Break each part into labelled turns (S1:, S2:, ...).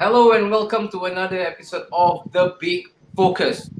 S1: Hello and welcome to another episode of The Big Focus.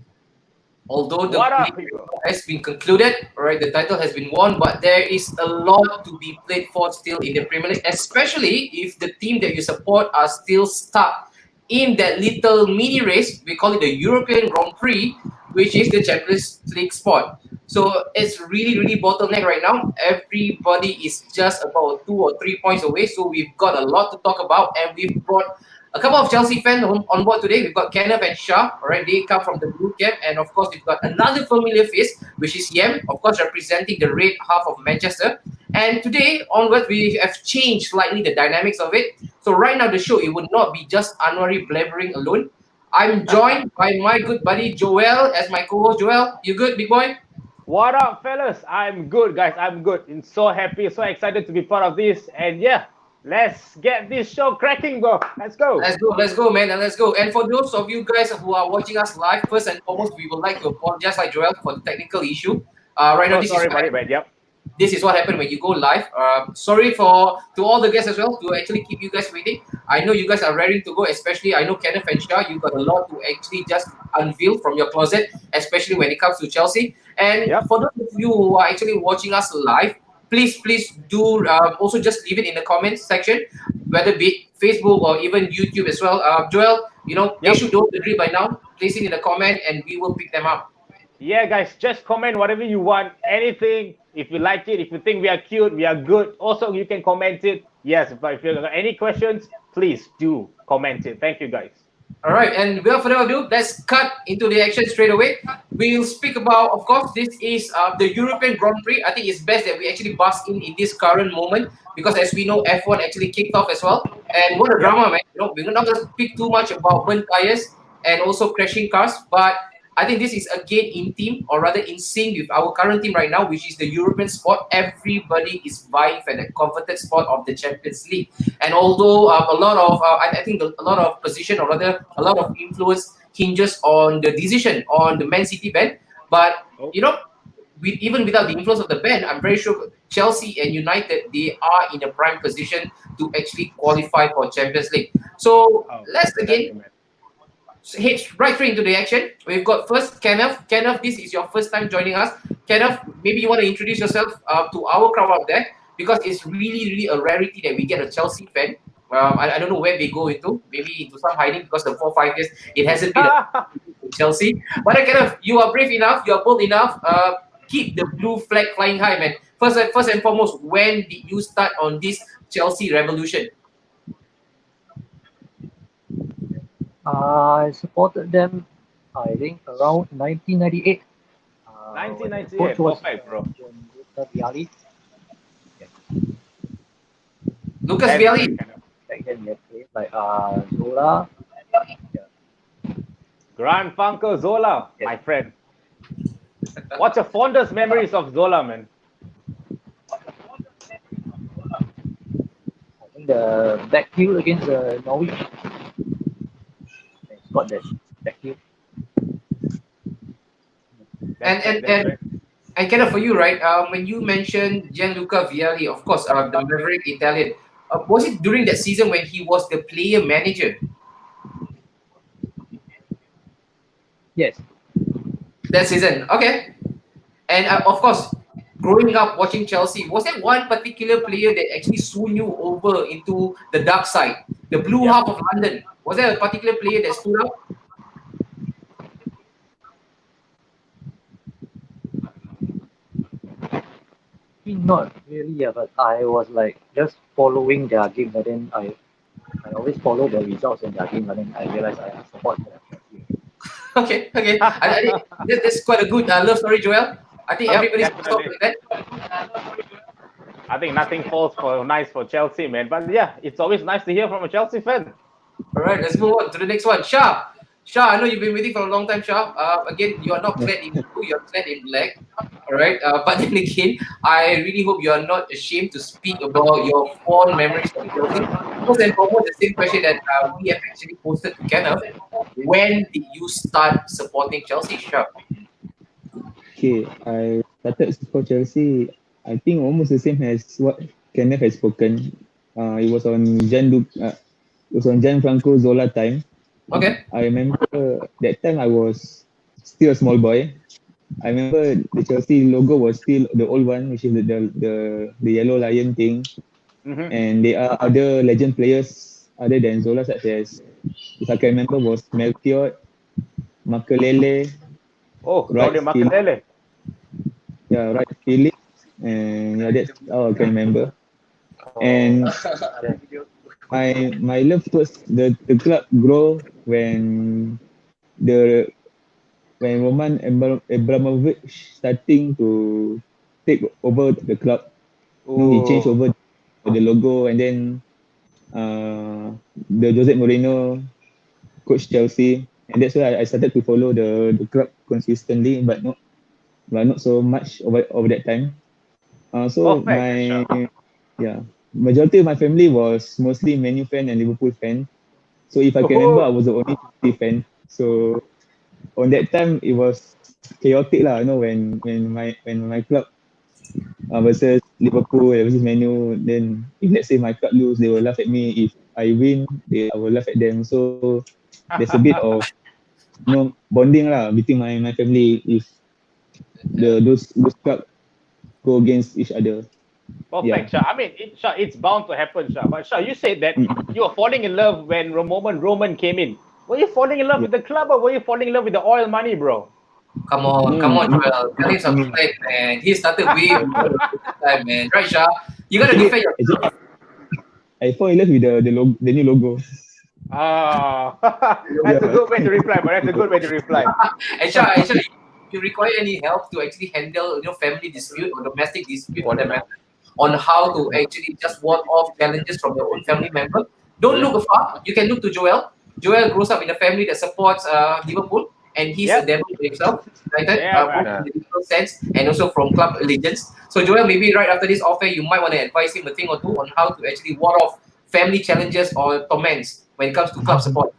S1: Although the
S2: What up,
S1: league
S2: people?
S1: has been concluded, right, the title has been won, but there is a lot to be played for still in the Premier League, especially if the team that you support are still stuck in that little mini race. We call it the European Grand Prix, which is the Champions League spot. So it's really bottleneck right now. Everybody is just about 2 or 3 points away. So we've got a lot to talk about, and we've brought a couple of Chelsea fans on board today. We've got Kenneth and Shah. All right, they come from the blue camp, and of course we've got another familiar face, which is Yem, of course representing the red half of Manchester. And today onwards, we have changed slightly the dynamics of it. So right now, the show it would not be just Anwari blabbering alone. I'm joined by my good buddy Joel as my co-host. Joel, you good, big boy?
S2: What up, fellas? I'm good, guys. I'm good. I'm so happy, so excited to be part of this. And yeah, let's get this show cracking, bro. Let's go.
S1: Let's go, man, and let's go. And for those of you guys who are watching us live, first and foremost, we would like to apologize, like Joel, for the technical issue. Right now,
S2: So sorry about it, man. Yep.
S1: this is what happened when you go live. Sorry for to all the guests as well to actually keep you guys waiting. I know you guys are ready to go, especially I know Kenneth and Shah, you got a lot to actually just unveil from your closet, especially when it comes to Chelsea. And
S2: Yep.
S1: for those of you who are actually watching us live, please do also just leave it in the comments section, whether be it Facebook or even YouTube as well. Joel, they
S2: Yep.
S1: should know the drill by now. Place it in the comment and we will pick them up.
S2: Yeah, guys, just comment whatever you want. Anything. If you like it, if you think we are cute, we are good. Also, you can comment it. Yes, but if you have any questions, please do comment it. Thank you, guys.
S1: All right, and without further ado, let's cut into the action straight away. We'll speak about, of course, this is the European Grand Prix. I think it's best that we actually bask in this current moment because, as we know, F1 actually kicked off as well. And what a
S2: Yep.
S1: drama, man! We're not going to speak too much about burnt tires and also crashing cars, but I think this is again in team or rather in sync with our current team right now, which is the European spot. Everybody is vying for the coveted spot of the Champions League. And although a lot of, I think a lot of position or rather a lot of influence hinges on the decision on the Man City ban, but
S2: Oh.
S1: even without the influence of the ban, I'm very sure Chelsea and United they are in a prime position to actually qualify for Champions League. So
S2: Oh,
S1: let's
S2: exactly,
S1: again
S2: man.
S1: head right straight into the action. We've got first Kenneth. Kenneth, this is your first time joining us. Kenneth, maybe you want to introduce yourself to our crowd out there because it's really a rarity that we get a Chelsea fan. I don't know where they go into. Maybe into some hiding because the 4 5 years it hasn't been a Chelsea. But Kenneth, you are brave enough. You are bold enough. Keep the blue flag flying high, man. First and foremost, when did you start on this Chelsea revolution?
S3: I supported them, I think, around 1998. When the
S2: 1998.
S3: coach was
S2: Perfect, bro.
S3: Gianluca Vialli. Yeah.
S1: Lucas
S2: That's
S1: Vialli.
S2: great, kind of.
S3: Back then, we had played like Zola. Yeah.
S2: Grand Funkel Zola,
S3: Yes.
S2: my friend. What's your fondest memories of Zola, man?
S3: I think the back heel against Norwich. They scored that back heel.
S2: That's
S1: And
S2: right. That's right.
S1: And kind of for you, right? When you mentioned Gianluca Vialli, of course, the Maverick Italian, was it during that season when he was the player manager?
S3: Yes.
S1: That season, okay. And of course, growing up watching Chelsea, was there one particular player that actually swung you over into the dark side, the blue
S2: Yep.
S1: half of London? Was there a particular player that stood out?
S3: Not really, yeah, but I was like just following their game, but then I always follow the results in their game, but then I realized I support Chelsea.
S1: Okay. I think that's quite a good love story, Joel. I think
S2: Yep,
S1: everybody's supposed to
S2: definitely.
S1: like that.
S2: I think nothing falls for nice for Chelsea, man. But yeah, it's always nice to hear from a Chelsea fan.
S1: All right, let's move on to the next one. Shah. Shah, I know you've been waiting for a long time, Shah. Again, you are not
S3: Yes.
S1: clad in blue, you're clad in black. All right. But then again, I really hope you are not ashamed to speak about your fond memories of Chelsea. First and foremost, the same question that we have actually posted to Kenneth. When did you start supporting Chelsea, Shah?
S4: Okay, I started for Chelsea. I think almost the same as what Kenneth has spoken. It was on was on Gianfranco Zola time.
S1: Okay.
S4: I remember that time I was still a small boy. I remember the Chelsea logo was still the old one, which is the yellow lion thing.
S2: Mm-hmm.
S4: And there are other legend players other than Zola, such as, if I can remember, was Melchior, Makelele,
S2: Oh,
S4: Wright
S2: Claudio
S4: Phillips,
S2: Makelele.
S4: Wright Phillips, and yeah, that's all I can remember.
S2: Oh,
S4: And
S2: okay.
S4: my love towards the club grow the when Abramovich starting to take over the club. He changed
S2: Ooh.
S4: over the logo, and then the Jose Mourinho coach Chelsea, and that's why I started to follow the club consistently, but not so much over that time. So
S2: Perfect, sure.
S4: yeah, majority of my family was mostly Man U fan and Liverpool fan. So if I can remember, I
S2: Oh,
S4: was the only Chelsea fan. So on that time, it was chaotic lah. When my club versus Liverpool versus Man U, then if let's say my club lose, they will laugh at me. If I win, I will laugh at them. So there's a bit of bonding lah between my family if those club go against each other. Yeah.
S2: perfect, Shah. I mean, Shah, it's bound to happen, Shah. But Shah, you said that
S4: Mm,
S2: you were falling in love when Roman came in. Were you falling in love
S4: yeah.
S2: with the club or were you falling in love with the oil money, bro?
S1: Come on,
S4: No,
S1: Joel. Tell him some
S4: mm,
S1: respect, man. He started way before the time, man. Right, Shah? You gotta
S4: actually,
S1: defend
S4: actually,
S1: yourself.
S4: I fall in love with the new logo.
S2: Ah,
S4: Yeah.
S2: that's a good way to reply, but that's a good way to reply.
S1: And Shah, actually, if you require any help to actually handle, family dispute or domestic dispute for that matter, on how to actually just ward off challenges from your own family member, don't look far. You can look to Joel. Joel grows up in a family that supports Liverpool, and he's a
S2: Yep.
S1: devil himself, United,
S2: Yeah,
S1: both
S2: man.
S1: in the literal sense and also from club allegiance. So Joel, maybe right after this offer, you might want to advise him a thing or two on how to actually ward off family challenges or torments when it comes to club support.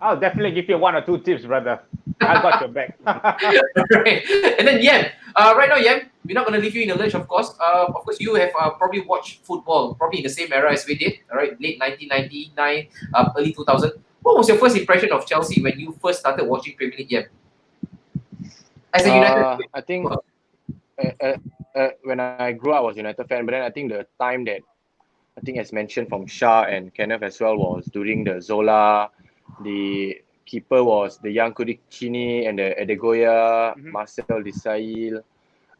S2: I'll definitely give you one or two tips, brother. I got your back.
S1: Right. And then Yam, right now Yam, we're not going to leave you in the lurch, of course. Of course, you have probably watched football, probably in the same era as we did, all right, late 1999, early 2000. What was your first impression of Chelsea when you first started watching Premier League, Yam? As a United fan,
S5: I think when I grew up, I was a United fan, but then I think the time that I think as mentioned from Shah and Kenneth as well was during the Zola. The keeper was the young Kudicini and the Edegoya, Marcel Desailly,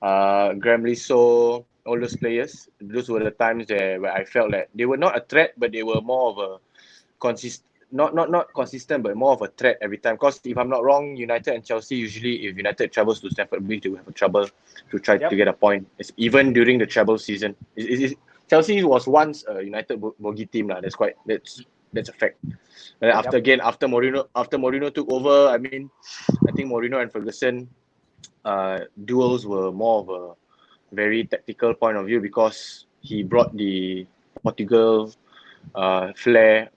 S5: Graham Lisso, all those players. Those were the times where I felt that they were not a threat, but they were more of a not consistent, but more of a threat every time. Because if I'm not wrong, United and Chelsea usually, if United travels to Stamford Bridge, they will have a trouble to try to get a point. It's even during the treble season. Chelsea was once a United bogey team lah. That's a fact. And after Mourinho took over, I mean, I think Mourinho and Ferguson duels were more of a very tactical point of view because he brought the Portugal flair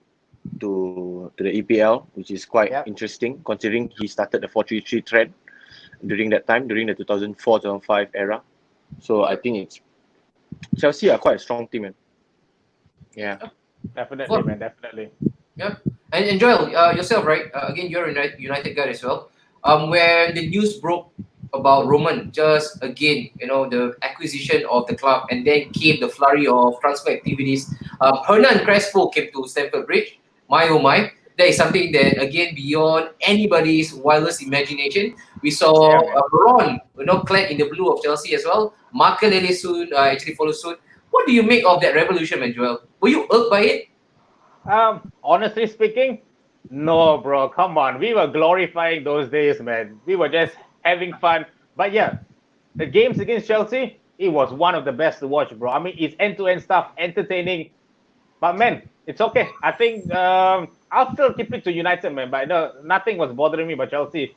S5: to the EPL, which is quite interesting considering he started the 4-3-3 trend during that time, during the 2004-2005 era. So I think Chelsea are quite a strong team, man. Yeah.
S2: Definitely, man. Definitely.
S1: Yeah. And Joel, yourself, right? Again, you're a United guy as well. When the news broke about Roman, just again, the acquisition of the club, and then came the flurry of transfer activities. Hernan Crespo came to Stamford Bridge. My oh my, that is something that again beyond anybody's wildest imagination. We saw Veron, clad in the blue of Chelsea as well. Makelele soon actually followed suit. What do you make of that revolution, man, Joel? Were you irked by it?
S2: Honestly speaking, no, bro. Come on. We were glorifying those days, man. We were just having fun. But yeah, the games against Chelsea, it was one of the best to watch, bro. I mean, it's end-to-end stuff, entertaining. But man, it's okay. I think I'll still keep it to United, man. But no, nothing was bothering me about Chelsea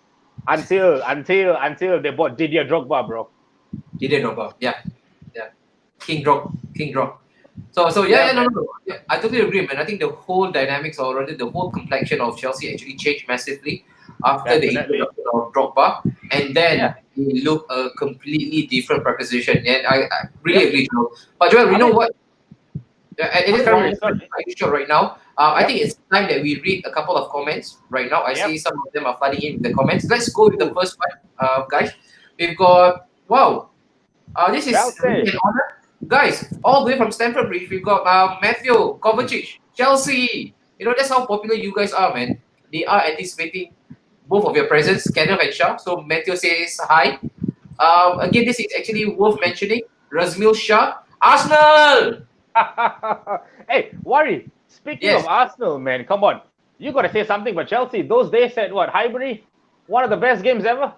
S2: until they bought Didier Drogba, bro.
S1: Didier Drogba, yeah. King drop. So yeah, no. Yeah, I totally agree, man. I think the whole dynamics or rather the whole complexion of Chelsea actually changed massively after the introduction of Drogba, and then it looked a completely different proposition. And I really agree, Joel. But Joel, you know what? It is currently
S2: Sorry.
S1: quite short right now. I
S2: Yep.
S1: think it's time that we read a couple of comments right now. I
S2: Yep.
S1: see some of them are flooding in with the comments. Let's go with the
S2: Ooh.
S1: first one, guys. We've got wow. This is really
S2: Chelsea.
S1: an honor, guys. All the way from Stamford Bridge, we've got Matthew Kovacic, Chelsea. You know that's how popular you guys are, man. They are anticipating both of your presence, Kenneth and Shah. So Matthew says hi. Again, this is actually worth mentioning. Razmil Shah, Arsenal.
S2: Hey, worry. Speaking
S1: Yes.
S2: of Arsenal, man, come on. You got to say something about Chelsea. Those days at what, Highbury? One of the best games ever.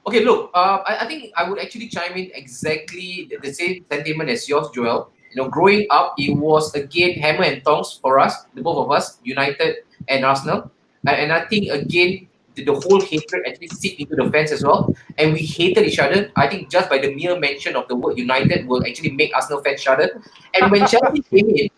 S1: Okay, look, I think I would actually chime in exactly the same sentiment as yours, Joel. You know, growing up, it was again hammer and tongs for us, the both of us, United and Arsenal. And I think again, the whole hatred actually seeped into the fans as well. And we hated each other. I think just by the mere mention of the word United will actually make Arsenal fans shudder. And when Chelsea came in,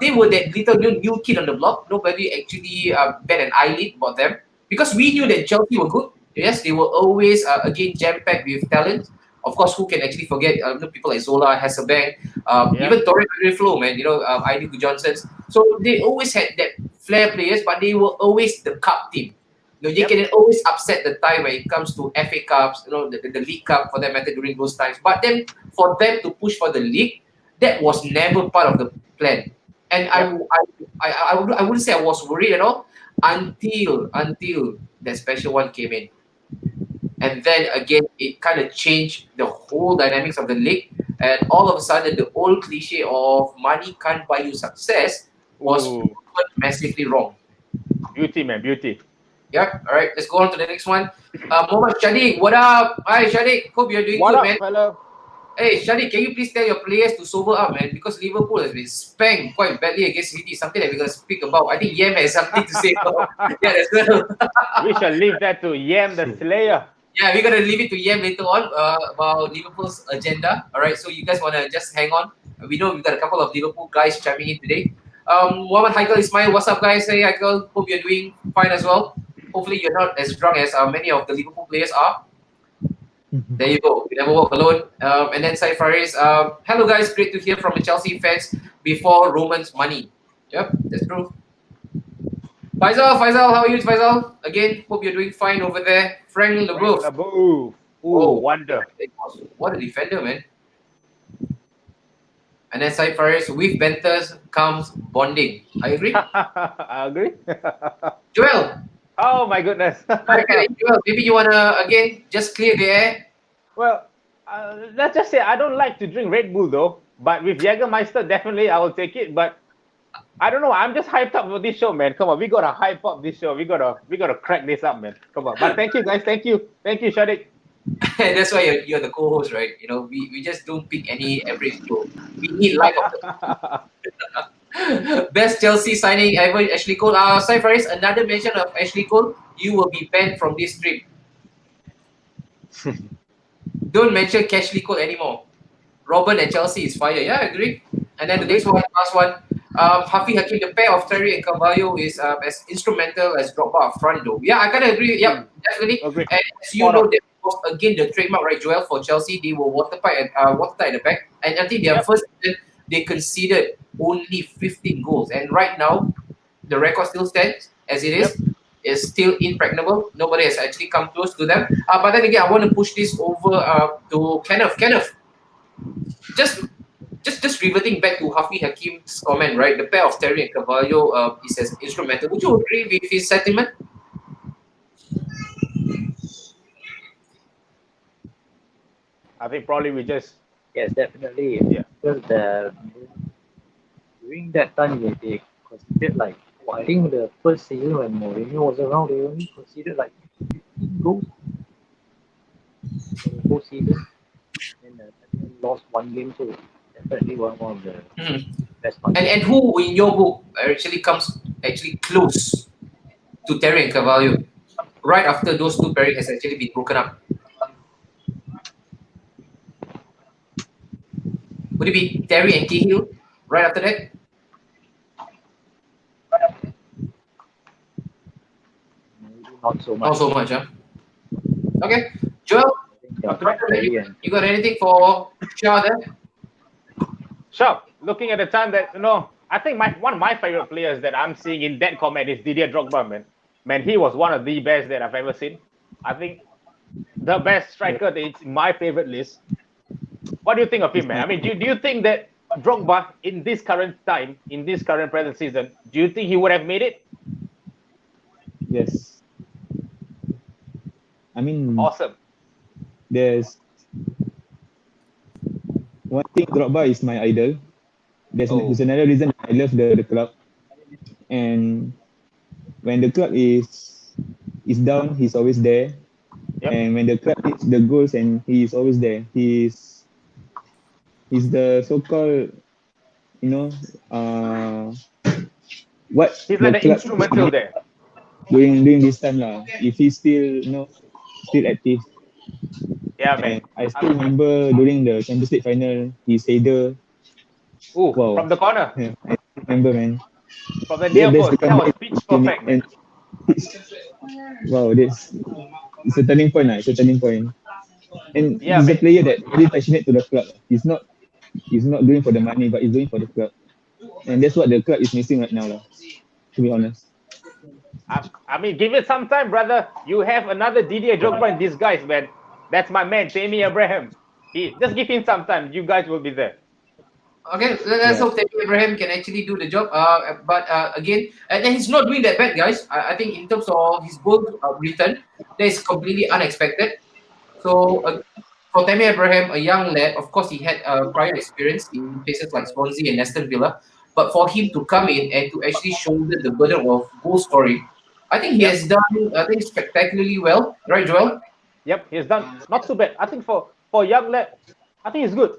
S1: they were that little new kid on the block. Nobody actually bat an eyelid about them because we knew that Chelsea were good. Yes, they were always again jam packed with talent. Of course, who can actually forget people like Zola, Hasselbank,
S2: Yeah.
S1: even Torre Flow, man. You know, Ida Johnsons. So they always had that flair players, but they were always the cup team. You know, they
S2: Yep.
S1: can always upset the tie when it comes to FA Cups, you know, the League Cup for that matter during those times. But then for them to push for the league, that was never part of the plan. And I wouldn't say I was worried at all until that special one came in. And then again, it kind of changed the whole dynamics of the league. And all of a sudden, the old cliche of money can't buy you success was
S2: Ooh,
S1: proven massively wrong.
S2: beauty, man, beauty.
S1: Yep. All right, let's go on to the next one. Mohammed Shadiq, what up? Hi, Shadiq. Hope you're doing
S2: What
S1: good,
S2: up,
S1: man.
S2: fella?
S1: Hey, Shadiq, can you please tell your players to sober up, man? Because Liverpool has been spanked quite badly against City. Something that we're going to speak about. I think Yem has something to say about that as well.
S2: We shall leave that to Yam the Slayer.
S1: Yeah, we're gonna leave it to Yem later on about Liverpool's agenda. All right, so you guys wanna just hang on. We know we've got a couple of Liverpool guys chiming in today. Muhammad Haikal Ismail, what's up, guys? Hey, Haikal, hope you're doing fine as well. Hopefully, you're not as drunk as many of the Liverpool players are. There you go. You never walk alone. And then Sai Faris, hello, guys. Great to hear from the Chelsea fans before Roman's money. Yep, that's true. Faisal, how are you, Faisal? Again, hope you're doing fine over there. Frank LeBeuf.
S2: Ooh,
S1: Oh,
S2: wonder.
S1: what a defender, man. And then Sai Faris, with banters comes bonding. I agree.
S2: I agree.
S1: Joel,
S2: Oh my goodness.
S1: okay, Joel, maybe you wanna again just clear the air.
S2: Well, let's just say I don't like to drink Red Bull though, but with Jägermeister, definitely I will take it. But I don't know. I'm just hyped up for this show, man. Come on, we gotta hype up this show. We gotta crack this up, man. Come on. But thank you, guys. Thank you, Shadiq.
S1: That's why you're the co-host, right? You know, we just don't pick any average show. We need life of the best Chelsea signing ever, Ashley Cole. Sai Faris, another mention of Ashley Cole. You will be banned from this stream. Don't mention Cashley Cole anymore. Robin and Chelsea is fire. Yeah, I agree. And then the next one, last one. Hafi Hakim, the pair of Terry and Carvalho is as instrumental as Drogba up front, though. Yeah, I kind of agree. Yep, definitely.
S2: Agree.
S1: And as you know, that was again the trademark, right, Joel, for Chelsea. They were watertight at the back. And I think their first season, they conceded only 15 goals. And right now, the record still stands as it is. Is still impregnable. Nobody has actually come close to them. But then again, I want to push this over to Kenneth. Kenneth, just reverting back to Hafi Hakim's comment, right? The pair of Terry and Carvalho is as instrumental. Would you agree with his sentiment?
S2: I think probably we just
S3: Yes, definitely.
S2: Yeah.
S3: Because during that time they considered like I think the first season when Mourinho was around, they only considered like 15 goals for the whole season. And lost one game, so definitely one of the best ones.
S1: And who in your book actually comes close to Terry and Carvalho right after those two pairings has actually been broken up? Would it be Terry and Cahill right after that?
S3: Maybe not so much.
S1: Not so much, huh? Okay. Joel,
S3: I think,
S2: Terry
S1: you got anything for Shah there?
S2: Sure. looking at the time that I think one of my favorite players that I'm seeing in that comment is Didier Drogba, man. Man, he was one of the best that I've ever seen. I think the best striker that it's my favorite list. What do you think of him, man? I mean, do you think that Drogba in this current time, in this current present season, do you think he would have made it?
S4: Yes. I mean,
S2: Awesome.
S4: there's one thing. Drogba is my idol. There's another reason I love the club. And when the club is down, he's always there.
S2: Yep.
S4: And when the club hits the goals, and he is always there. He's the so-called, what
S2: He's like the
S4: club
S2: instrumental there.
S4: during this time lah. If he's still still active.
S2: Yeah, man.
S4: And I still remember during the Champions League final, his header.
S2: Ooh, from the corner.
S4: Yeah, I remember, man.
S2: From the near post. That was pitch perfect, man.
S4: Wow, it's a turning point. It's a turning point. And
S2: Yeah,
S4: he's a
S2: man.
S4: player that really passionate to the club. He's not doing for the money, but he's doing for the club. And that's what the club is missing right now, to be honest.
S2: I mean, give it some time, brother. You have another Didier Drogba in disguise, man. That's my man, Tammy Abraham. Just give him some time. You guys will be there.
S1: Okay, let's hope that Abraham can actually do the job. But again, and he's not doing that bad, guys. I think in terms of his goal return, that is completely unexpected. So for Tammy Abraham, a young lad, of course, he had prior experience in places like Swansea and Aston Villa. But for him to come in and to actually shoulder the burden of goal scoring, I think he has done, spectacularly well, right, Joel?
S2: Yep, he's done not too bad. I think for young lad, I think he's good.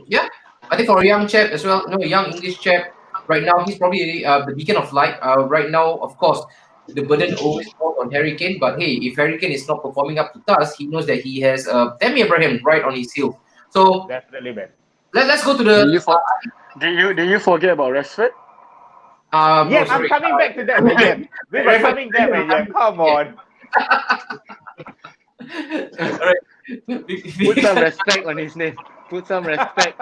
S1: Yeah, I think for a young chap as well, a young English chap, right now he's probably the beacon of light. Right now, of course, the burden always falls on Harry Kane. But hey, if Harry Kane is not performing up to task, he knows that he has Tammy Abraham right on his heels. So
S2: definitely, man.
S1: Let's go to the.
S5: Do you forget about Rashford?
S2: Yeah, I'm coming back to that, man. Yeah. We were coming there, man. Yeah, come on.
S1: All right.
S5: Put some respect on his name. Put some respect.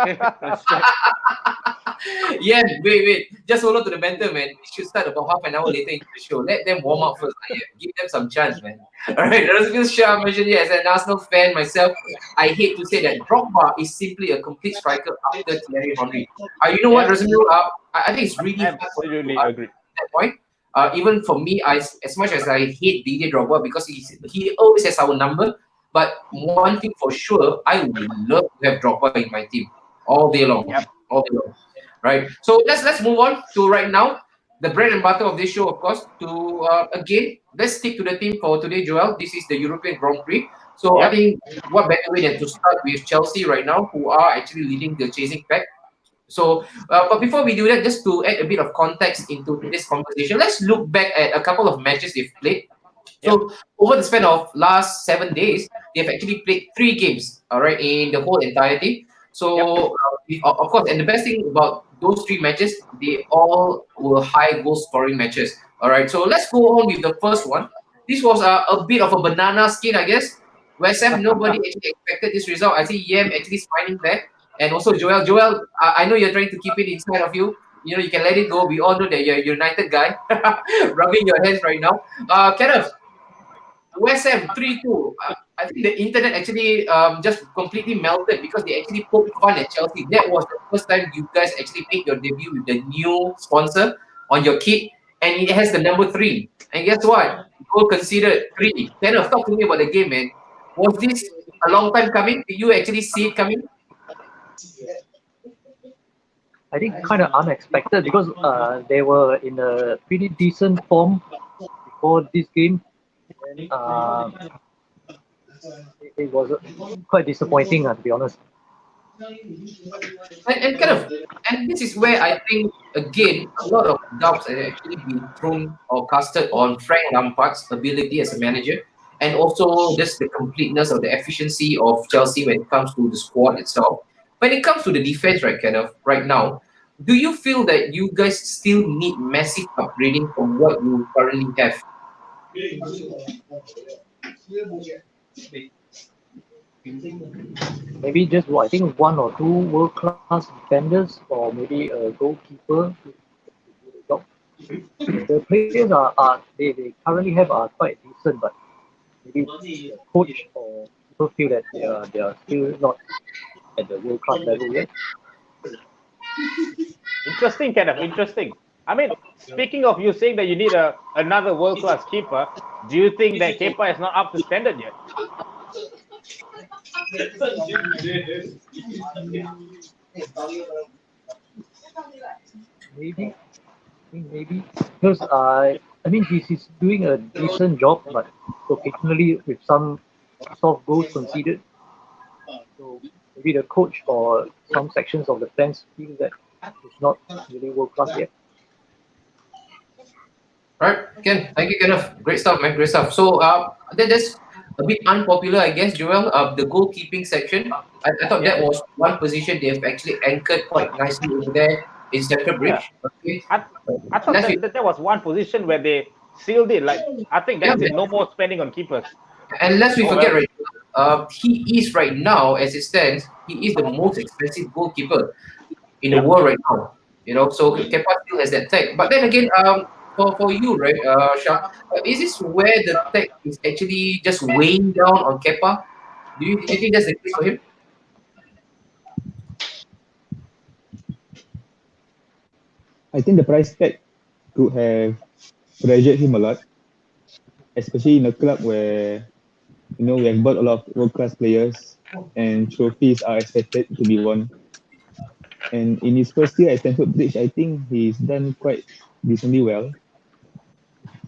S1: Yeah, wait. Just hold on to the banter, man. We should start about half an hour later into the show. Let them warm up first. Yeah. Give them some chance, man. All right. Razmil Shah mentioned here, as an Arsenal fan myself, I hate to say that Drogba is simply a complete striker after Thierry Henry. You know what, Razmil? I think it's really hard for you to
S2: agree.
S1: At that point. Even for me, as much as I hate Didier Drogba because he always has our number. But one thing for sure, I would love to have Drogba in my team all day long.
S2: Yep.
S1: All day long. Right. So let's move on to right now. The bread and butter of this show, of course, to again, let's stick to the theme for today, Joel. This is the European Grand Prix. So I think what better way than to start with Chelsea right now, who are actually leading the chasing pack. So, but before we do that, just to add a bit of context into this conversation, let's look back at a couple of matches they've played. So over the span of last 7 days, they've actually played 3 games, all right, in the whole entirety. So of course, and the best thing about those 3 matches, they all were high goal scoring matches. All right, so let's go on with the first one. This was a bit of a banana skin, I guess. West Ham, nobody actually expected this result. I see Yam actually smiling there, and also Joel. Joel, I know you're trying to keep it inside of you. You know, you can let it go. We all know that you're a United guy, rubbing your hands right now. Kenneth, West Ham 3-2. I think the internet actually just completely melted because they actually poked fun at Chelsea. That was the first time you guys actually made your debut with the new sponsor on your kit, and it has the number 3. And guess what? Goal considered 3. Kenneth, talk to me about the game, man. Was this a long time coming? Did you actually see it coming?
S3: I think kind of unexpected because they were in a pretty decent form before this game. It was quite disappointing, to be honest.
S1: And this is where I think again a lot of doubts have actually been thrown or casted on Frank Lampard's ability as a manager, and also just the completeness of the efficiency of Chelsea when it comes to the squad itself. When it comes to the defense, right, Kenneth, right now, do you feel that you guys still need massive upgrading from what you currently have?
S3: maybe just I think one or two world-class defenders or maybe a goalkeeper to do the job. The players they currently have are quite decent, but maybe the coach or people feel that they are still not at the world-class level yet.
S2: Interesting, Kenneth. Interesting. I mean, speaking of you saying that you need another world-class keeper, do you think that Kepa is not up to standard yet?
S3: Maybe, I think maybe because I mean he's doing a decent job, but occasionally with some soft goals conceded. So maybe the coach or some sections of the fans feel that it's not really world class yet.
S1: Right, Ken. Thank you, Kenneth. Great stuff, man. Great stuff. So, that's a bit unpopular, I guess, Joel. The goalkeeping section. I thought that was one position they have actually anchored quite nicely over there in Stamford
S2: Yeah.
S1: Bridge. Okay.
S2: I thought that was one position where they sealed it. Like, I think that's it. No more spending on keepers.
S1: And lest we
S2: Oh,
S1: forget,
S2: well.
S1: right, he is right now, as it stands, he is the most expensive goalkeeper in the world right now. So Kepa still has that tag. But then again, for you, right, Shah, is this where the tag is actually just weighing down on Kepa? Do you think that's the case for him?
S4: I think the price tag could have pressured him a lot, especially in a club where we have bought a lot of world class players and trophies are expected to be won. And in his first year at Stamford Bridge, I think he's done quite decently well.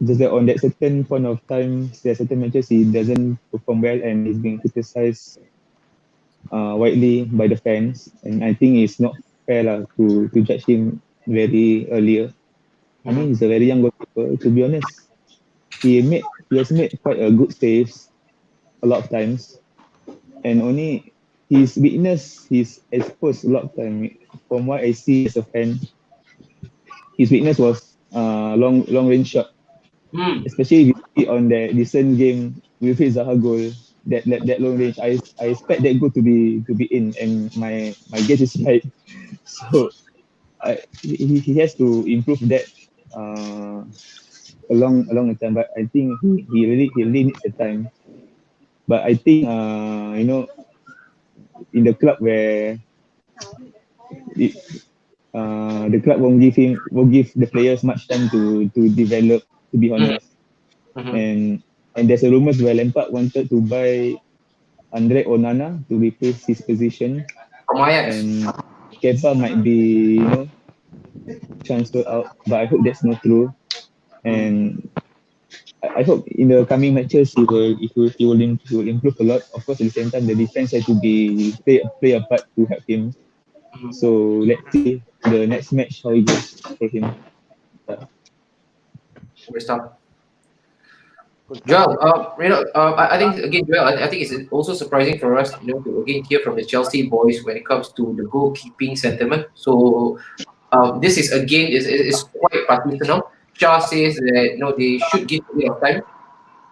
S4: Just that on that certain point of time, there are certain matches he doesn't perform well and he's being criticized widely by the fans. And I think it's not fair to judge him very earlier. I mean, he's a very young goalkeeper. To be honest, he has made quite a good saves a lot of times, and only his weakness he's exposed a lot of time. From what I see as a fan, his weakness was long range shot,
S1: Hmm.
S4: especially if you see on the recent game with his Zaha goal. That long range, I expect that goal to be in, and my guess is right. So he has to improve that along the time. But I think he really needs the time. But I think in the club where it, the club won't give the players much time to develop. To be honest,
S1: Mm-hmm.
S4: and there's a rumors where Lampard wanted to buy Andre Onana to replace his position,
S1: From Ajax.
S4: and Kepa might be transferred out. But I hope that's not true. And I hope in the coming matches he will improve a lot. Of course, at the same time, the defense has to play a part to help him. So let's see the next match how it goes for him.
S1: Great stuff. Joel, I think again, Joel, I think it's also surprising for us, to again hear from the Chelsea boys when it comes to the goalkeeping sentiment. So, this is again is quite particular. Shah says that they should give a bit of time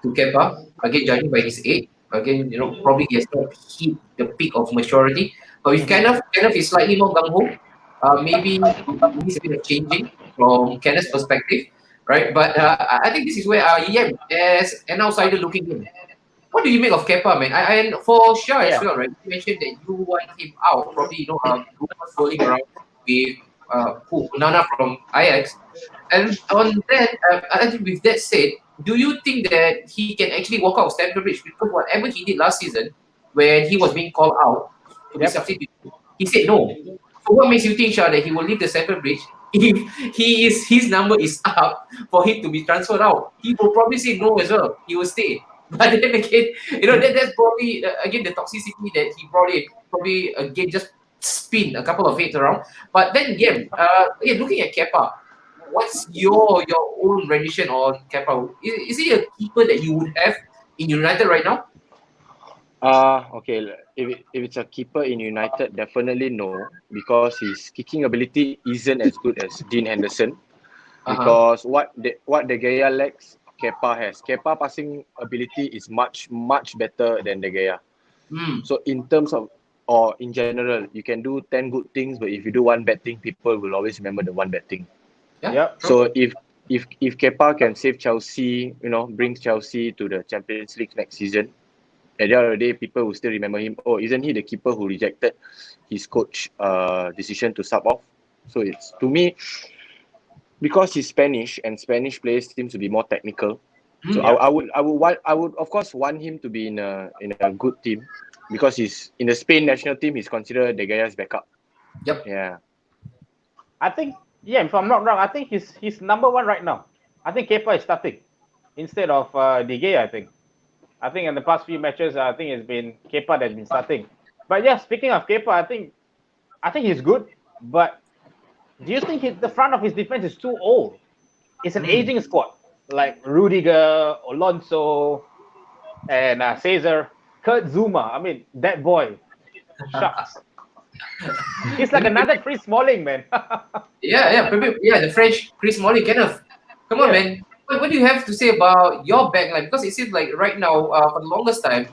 S1: to Kepa. Again, judging by his age, again, probably he has not hit the peak of maturity. But with Kenneth is slightly more gung ho. Maybe it needs a bit of changing from Kenneth's perspective, right? But I think this is where Yem, as an outsider looking in, what do you make of Kepa, man? And for Shah as well, right? You mentioned that you want him out. Probably, rumors swirling around with Nana from Ajax. And on that, I think with that said, do you think that he can actually walk out of Stamford Bridge? Because whatever he did last season, when he was being called out to be substituted, he said no. So what makes you think, Shah, that he will leave the Stamford Bridge if his number is up for him to be transferred out? He will probably say no as well. He will stay. But then again, that's probably again the toxicity that he brought in. Probably again just spin a couple of heads around. But then again, looking at Kepa, what's your own rendition on Kepa? Is he a keeper that you would have in United right now?
S5: Okay. If it's a keeper in United, definitely no, because his kicking ability isn't as good as Dean Henderson. Because what De Gea lacks, Kepa has. Kepa passing ability is much better than De Gea. So in terms of or in general, you can do 10 good things, but if you do one bad thing, people will always remember the one bad thing.
S1: Yeah.
S2: Yep.
S1: True.
S5: So if Kepa can save Chelsea, brings Chelsea to the Champions League next season, at the end of the day, people will still remember him. Oh, isn't he the keeper who rejected his coach decision to sub off? So it's, to me, because he's Spanish and Spanish players seem to be more technical. So
S1: Yeah.
S5: I would of course want him to be in a good team, because he's in the Spain national team. He's considered De Gea's backup.
S1: Yep.
S5: Yeah.
S2: I think, yeah, if I'm not wrong, I think he's number one right now. I think Kepa is starting instead of De Gea, I think. I think in the past few matches, I think it's been Kepa that's been starting. But yeah, speaking of Kepa, I think he's good. But do you think the front of his defense is too old? It's an aging squad, like Rudiger, Alonso, and Cesar, Kurt Zuma. I mean, that boy, shucks. He's like another Chris Smalling, man.
S1: Yeah, the French Chris Smalling, Kenneth. Come on,
S2: Yeah.
S1: man. What do you have to say about your backline? Because it seems like right now, for the longest time,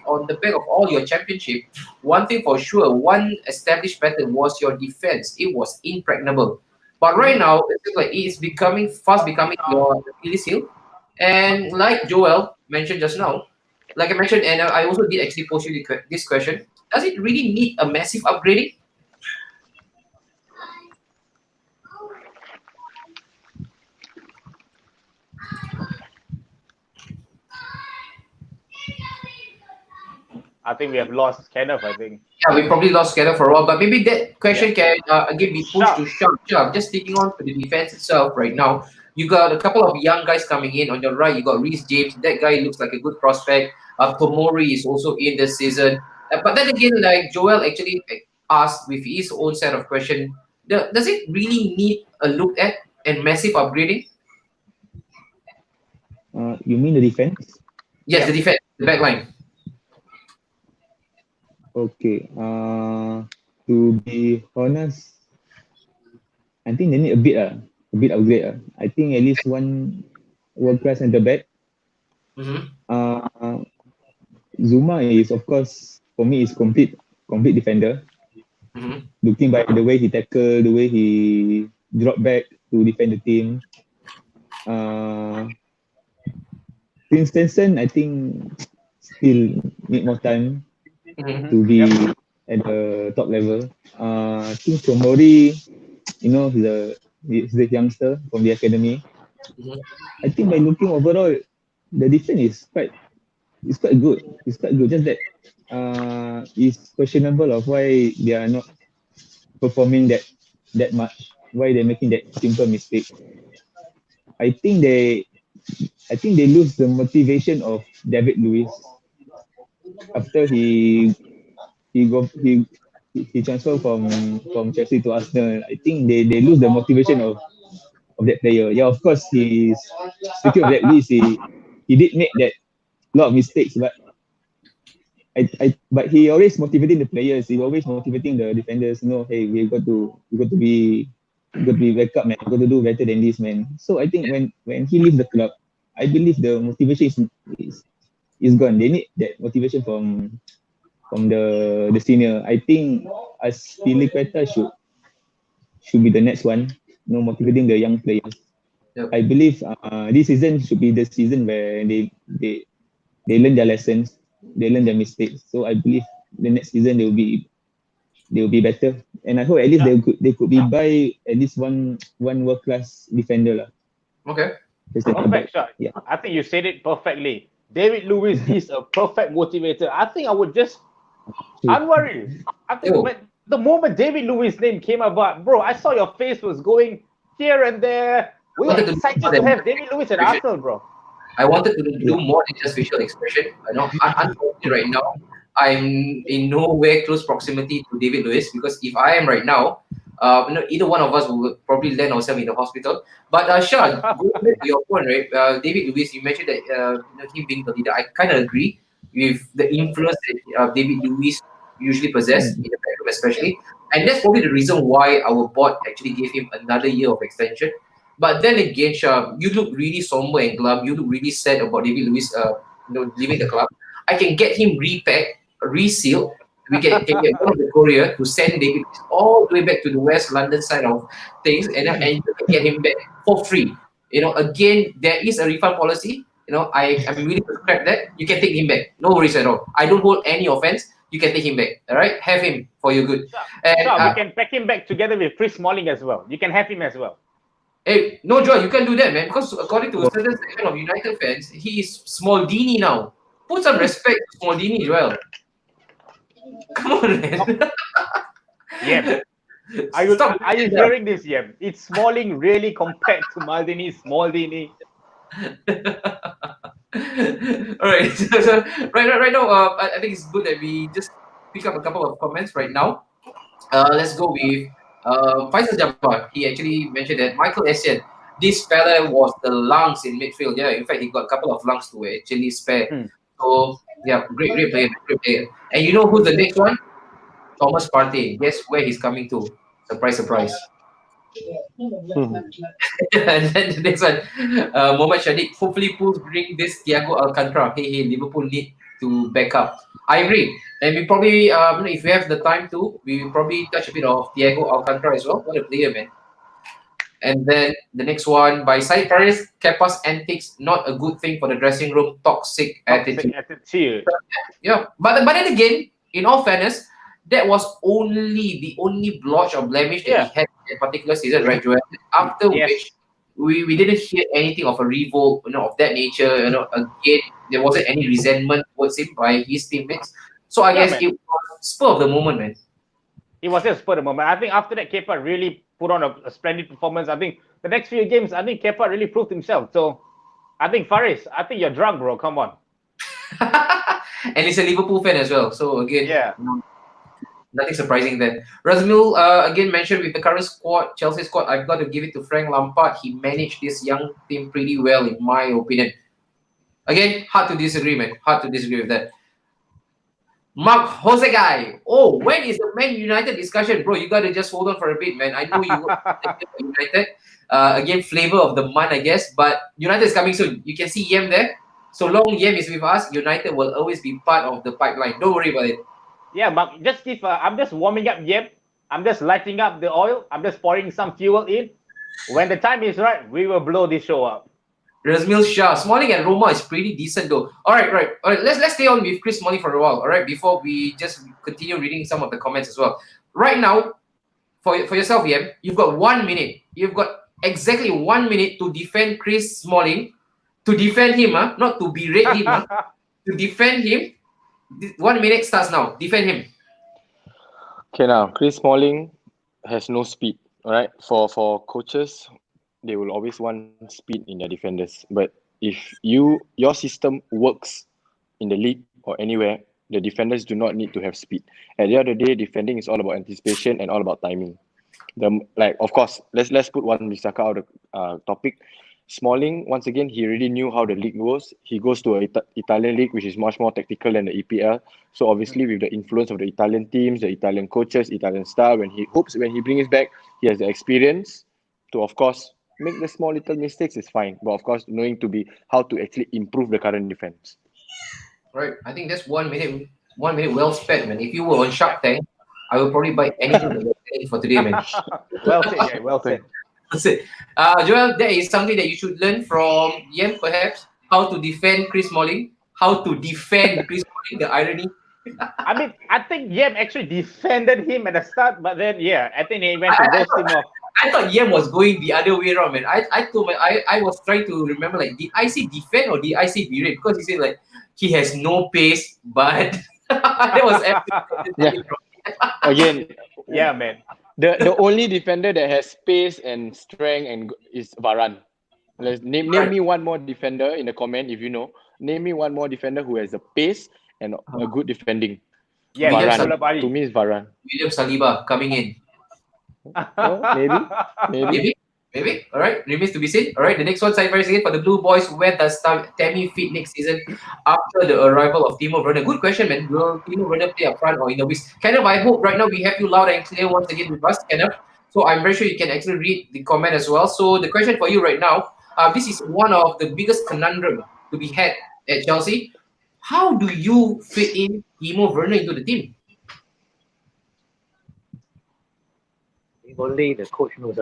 S1: on the back of all your championship, one thing for sure, one established pattern was your defense. It was impregnable. But right now, it seems like it's fast becoming your Achilles heel. And like Joel mentioned just now, like I mentioned, and I also did actually post you this question: does it really need a massive upgrading?
S2: I think we have lost Kenneth, I think.
S1: Yeah, we probably lost Scanner for a while, but maybe that question can again be pushed to
S2: Sharp.
S1: Sharp. Just sticking on to the defense itself right now. You got a couple of young guys coming in on your right. You got Reece James. That guy looks like a good prospect. Tomori is also in this season. But then again, like Joel actually asked with his own set of question, does it really need a look at and massive upgrading?
S4: You mean the defense?
S1: Yes, the defense, the back line.
S4: Okay. To be honest, I think they need a bit upgrade. I think at least one world class centre back.
S1: Mm-hmm.
S4: Zuma is, of course, for me, is complete defender.
S1: Mm-hmm.
S4: Looking by the way he tackle, the way he drop back to defend the team. Christensen, I think, still need more time
S1: Mm-hmm.
S4: to be at the top level. I think Tomori, he's the youngster from the academy.
S1: Mm-hmm.
S4: I think by looking overall, the defense is quite good. It's quite good. Just that it's questionable of why they are not performing that much. Why they're making that simple mistake. I think they lose the motivation of David Luiz after he transferred from Chelsea to Arsenal. I think they lose the motivation of that player. Yeah, of course, he's speaking of that Luiz, he did make that lot of mistakes, but but he always motivating the players. He always motivating the defenders. Hey, we got to be backup, man. We got to do better than this, man. So I think when he leaves the club, I believe the motivation is gone. They need that motivation from the senior. I think as Piliqueta should be the next one. Motivating the young players.
S1: Yep.
S4: I believe this season should be the season where they learn their lessons, they learn their mistakes. So I believe the next season they will be better. And I hope at least they could be buy at least one world class defender lah.
S1: Okay.
S2: Perfect shot.
S4: Yeah.
S2: I think you said it perfectly. David Luiz is a perfect motivator. I think I would just unworried. I think
S1: Yo.
S2: when the moment David Luiz's name came about, bro, I saw your face was going here and there. We were
S1: Wanted to
S2: excited
S1: do
S2: to
S1: more
S2: have
S1: than-
S2: David Luiz at Arsenal, bro.
S1: I wanted to do more than just facial expression. Unfortunately, right now, I'm in nowhere close proximity to David Luiz because if I am right now, either one of us will probably land ourselves in the hospital. But Sean, going back to your point, right? David Luiz, you mentioned that him being the leader. I kind of agree with the influence that David Luiz usually possess in the backroom, especially, and that's probably the reason why our board actually gave him another year of extension. But then again, Shah, you look really somber and glum. You look really sad about David Luiz, leaving the club. I can get him repacked, resealed, can get one of the courier to send David all the way back to the West London side of things, and you can get him back for free. Again, there is a refund policy. I'm willing to scrap that. You can take him back. No worries at all. I don't hold any offense. You can take him back. All right, have him for your good. And
S2: we can pack him back together with Chris Smalling as well. You can have him as well.
S1: hey, no, Joel, you can't do that, man. Because according to a certain section of United fans, he is Smaldini now. Put some respect to Smaldini, Joel. Come on, man.
S2: Yeah. Are you hearing this, Yem? It's Smalling really compared to Smaldini.
S1: All right. So right now, I think it's good that we just pick up a couple of comments right now. Let's go with Faisal Jabbar. He actually mentioned that Michael Essien, this fella was the lungs in midfield. Yeah, in fact, he got a couple of lungs to actually spare. So yeah, great player. And you know who's the next one? Thomas Partey. Guess where he's coming to? Surprise. And then the next one, Mohamed Shadiq. Hopefully, Pools bring this Thiago Alcantara. Hey, Liverpool need to back up. I agree. And we probably, if we have the time to, we will probably touch a bit of Thiago Alcantara as well. What a player, man. And then the next one by Said Faris, Kepa's antics, not a good thing for the dressing room, toxic attitude. Yeah, but then again, in all fairness, that was the only blotch or blemish that he had in that particular season, right, Joel? After which we didn't hear anything of a revolt, of that nature. Again, there wasn't any resentment towards him by his teammates. So I guess it was spur of the moment, man.
S2: It was just spur of the moment. I think after that, Kepa really put on a splendid performance. I think the next few games, I think Kepa really proved himself. So I think Faris, I think you're drunk, bro. Come on.
S1: And he's a Liverpool fan as well. So again, nothing surprising there. Razmil again mentioned with the current squad, Chelsea squad, I've got to give it to Frank Lampard. He managed this young team pretty well, in my opinion. Again, hard to disagree, man. Hard to disagree with that. Mark Jose guy. Oh, when is the Man United discussion, bro? You gotta just hold on for a bit, man. I know you United. Again, flavor of the month, I guess. But United is coming soon. You can see Yem there. So long Yem is with us, United will always be part of the pipeline. Don't worry about it.
S2: Yeah, but just if I'm just warming up Yem, I'm just lighting up the oil. I'm just pouring some fuel in. When the time is right, we will blow this show up.
S1: Razmil Shah, Smalling and Roma is pretty decent though. All right. Let's stay on with Chris Smalling for a while. All right, before we just continue reading some of the comments as well. Right now, for yourself, Yem, you've got 1 minute. You've got exactly 1 minute to defend Chris Smalling, to defend him, not to berate him, to defend him. 1 minute starts now. Defend him.
S5: Okay, now Chris Smalling has no speed. All right, for coaches, they will always want speed in their defenders. But if your system works in the league or anywhere, the defenders do not need to have speed. At the end of the day, defending is all about anticipation and all about timing. Of course, let's put one Bisaka out of the topic. Smalling, once again, he really knew how the league goes. He goes to an Italian league, which is much more tactical than the EPL. So obviously, with the influence of the Italian teams, the Italian coaches, Italian style, when he brings back, he has the experience to, of course, make the small little mistakes is fine. But of course, knowing how to actually improve the current defense.
S1: Right. I think that's 1 minute. 1 minute well spent, man. If you were on Shark Tank, I would probably buy anything for today, man.
S2: Well said, yeah, well said.
S1: That's it. Joel, that is something that you should learn from Yem, perhaps. How to defend Chris Smalling. The irony.
S2: I mean, I think Yem actually defended him at the start, but then, I think he went to roast him off.
S1: I thought Yem was going the other way around, man. I was trying to remember, did I say defend or did I say berate? Because he said, he has no pace, but that was
S5: Again,
S2: yeah, man.
S5: The only defender that has pace and strength is Varane. Name me one more defender in the comment if you know. Name me one more defender who has a pace and a good defending.
S2: Yeah,
S5: Varane. To me, it's Varane.
S1: William Saliba coming in. Maybe. All right. Remains to be seen. All right. The next one, side first again for the Blue Boys. Where does Tammy fit next season after the arrival of Timo Werner? Good question, man. Will Timo Werner play up front or in the wings? Kenneth, I hope right now we have you loud and clear once again with us, Kenneth. So I'm very sure you can actually read the comment as well. So the question for you right now, this is one of the biggest conundrum to be had at Chelsea. How do you fit in Timo Werner into the team?
S3: Only the coach knows.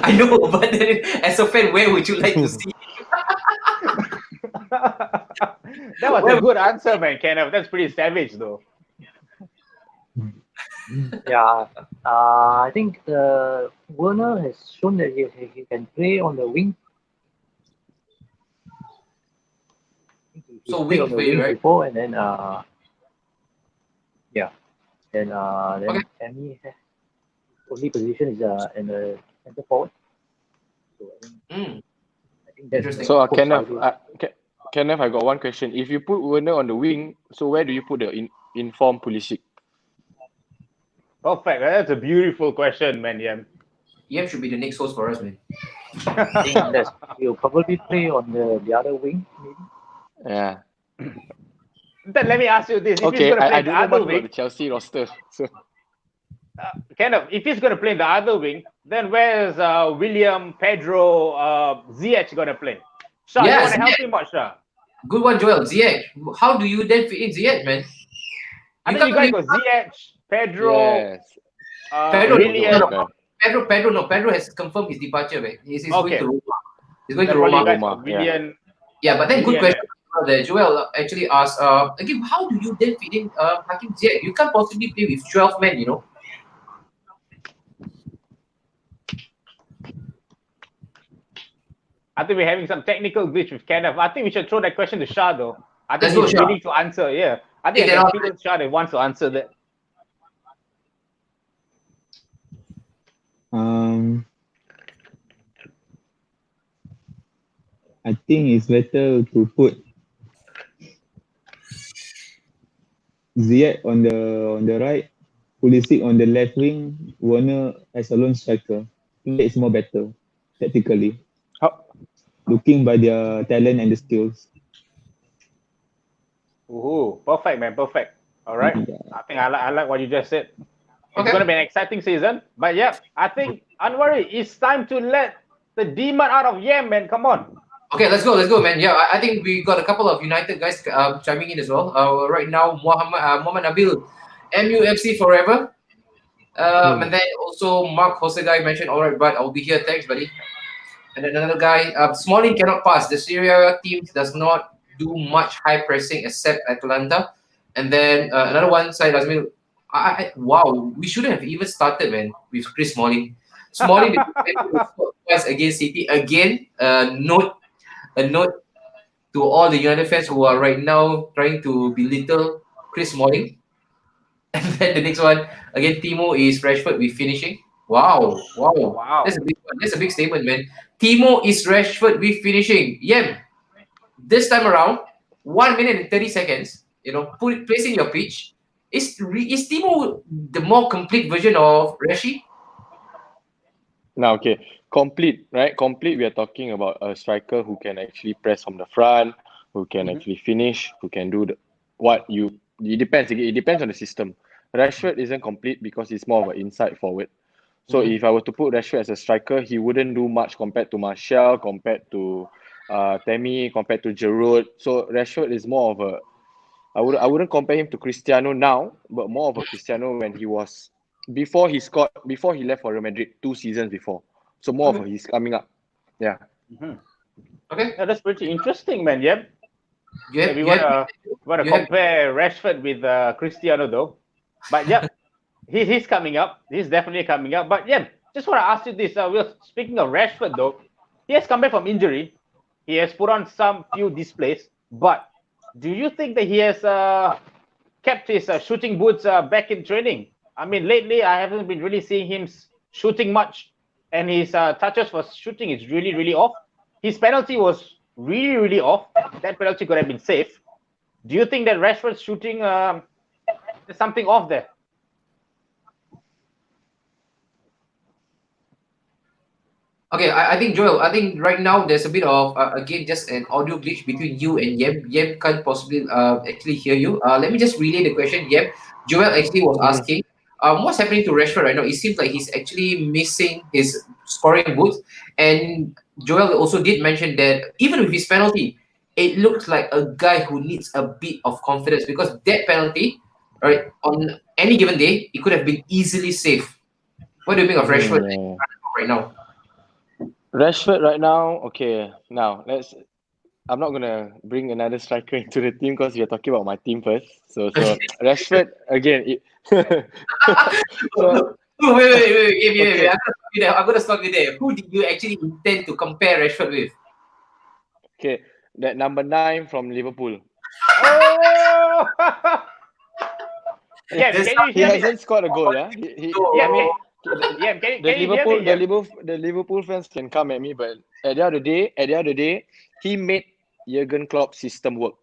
S1: I know, but then as a fan, where would you like to see?
S2: That was a good answer, man, Kenneth. That's pretty savage, though.
S3: Yeah, I think Werner has shown that he can play on the wing. He
S1: So
S3: played
S1: wing
S3: on the
S1: player,
S3: wing
S1: right?
S3: before, and then yeah, then
S1: Okay.
S3: Tammy only position is in the center forward. So I think that's
S1: Interesting.
S5: So
S3: coach
S5: Kenneth,
S3: idea.
S5: Kenneth, I got one question. If you put Werner on the wing, so where do you put the informed Pulisic?
S2: Perfect. That's a beautiful question, man. Yeah.
S1: Yep should be the next host for us, man.
S3: I think he'll probably play on the other wing, maybe.
S5: Yeah.
S2: Then let me ask you this: if he's
S5: Okay,
S2: going to play
S5: I
S2: the
S5: don't know
S2: other
S5: much about
S2: wing,
S5: the Chelsea roster. So
S2: Kenneth, if he's going to play the other wing, then where's William, Pedro, Ziyech going to play? Shah, you
S1: Yeah,
S2: want to help
S1: Ziyech.
S2: him out, Shah?
S1: Good one, Joel. Ziyech. How do you then fit in Ziyech, man?
S2: I think you guys got Ziyech, Pedro,
S5: yes.
S1: Pedro,
S2: William.
S1: no, Pedro has confirmed his departure, man. He's going
S2: Okay.
S1: to Roma. He's going to
S2: Then probably you
S1: Roma.
S2: guys got
S5: Roma,
S2: William.
S1: Yeah, but then good
S2: Willian,
S1: question there. Joel actually asked, again, how do you then fit in Hakim Ziyech? You can't possibly play with 12 men, you know?
S2: I think we're having some technical glitch with Kenneth. I think we should throw that question to Shah, though. I think
S1: Let's go,
S2: he's
S1: Shah.
S2: willing to answer. Yeah, I think
S1: Take
S2: I
S1: that
S2: can
S1: on.
S2: feel Shah that wants to answer that.
S4: I think it's better to put Ziyech on the right, Pulisic on the left wing, Werner as a lone striker. I think it's more better tactically,
S5: How,
S4: looking by their talent and the skills.
S2: Ooh, perfect, man, perfect. All right,
S4: Yeah.
S2: I think I like what you just said. It's
S1: Okay.
S2: going to be an exciting season, but yeah, I think Anwari, it's time to let the demon out of Yem, man. Come on.
S1: Okay, let's go, man. Yeah, I think we got a couple of United guys chiming in as well. Right now, Mohamed Nabil, MUFC forever. And then also Mark Hosegai mentioned, all right, but I'll be here. Thanks, buddy. And then another guy, Smalling cannot pass. The Syria team does not do much high pressing except Atlanta. And then another one, Syed Azmil. Wow, we shouldn't have even started, man, with Chris Smalling. Smalling twice against City. Again, a note to all the United fans who are right now trying to belittle Chris Smalling. And then the next one, again, Timo is Rashford with finishing. Wow.
S2: Wow.
S1: That's a big one. That's a big statement, man. Timo is Rashford with finishing. Yem, this time around, 1 minute and 30 seconds, placing your pitch. Is Timo the more complete version of Rashi?
S5: now, okay, complete, right? Complete, we are talking about a striker who can actually press from the front, who can actually finish, who can do it depends on the system. Rashford isn't complete because he's more of an inside forward. So if I were to put Rashford as a striker, he wouldn't do much compared to Martial, compared to Tammy, compared to Giroud. So Rashford is more of a I wouldn't compare him to Cristiano now, but more of a Cristiano when he was before he left for Real Madrid 2 seasons before. So more of he's coming up. Yeah.
S1: Okay.
S2: Yeah, that's pretty interesting, man. Yep.
S1: Yeah,
S2: We want to compare Rashford with Cristiano, though. But yep, he's coming up. He's definitely coming up. But yeah, just want to ask you this. We're speaking of Rashford, though. He has come back from injury. He has put on some few displays. But do you think that he has kept his shooting boots back in training? I mean, lately I haven't been really seeing him shooting much, and his touches for shooting is really, really off. His penalty was really, really off. That penalty could have been safe. Do you think that Rashford's shooting there's something off there?
S1: Okay, I think Joel. I think right now there's a bit of again just an audio glitch between you and Yem. Yem can't possibly actually hear you. Let me just relay the question. Yem, Joel actually was asking, what's happening to Rashford right now? It seems like he's actually missing his scoring boots, and Joel also did mention that even with his penalty, it looks like a guy who needs a bit of confidence because that penalty, right, any given day, it could have been easily saved. What do you think of Rashford
S5: Yeah.
S1: right now?
S5: Rashford right now, okay. Now I'm not gonna bring another striker into the team because we're talking about my team first. So Rashford again. So
S1: Wait.
S5: okay,
S1: I'm gonna stop you there. Who did you actually intend to compare Rashford with?
S5: okay. That number 9 from Liverpool.
S2: Oh! Yeah,
S1: There's
S2: can you
S5: He
S2: hear me?
S5: hasn't scored a goal. Yeah. I
S2: Yeah,
S5: mean,
S2: yeah,
S5: the
S2: can you hear me? Yeah.
S5: Liverpool fans can come at me, but at the end of the day, he made Jurgen Klopp's system work.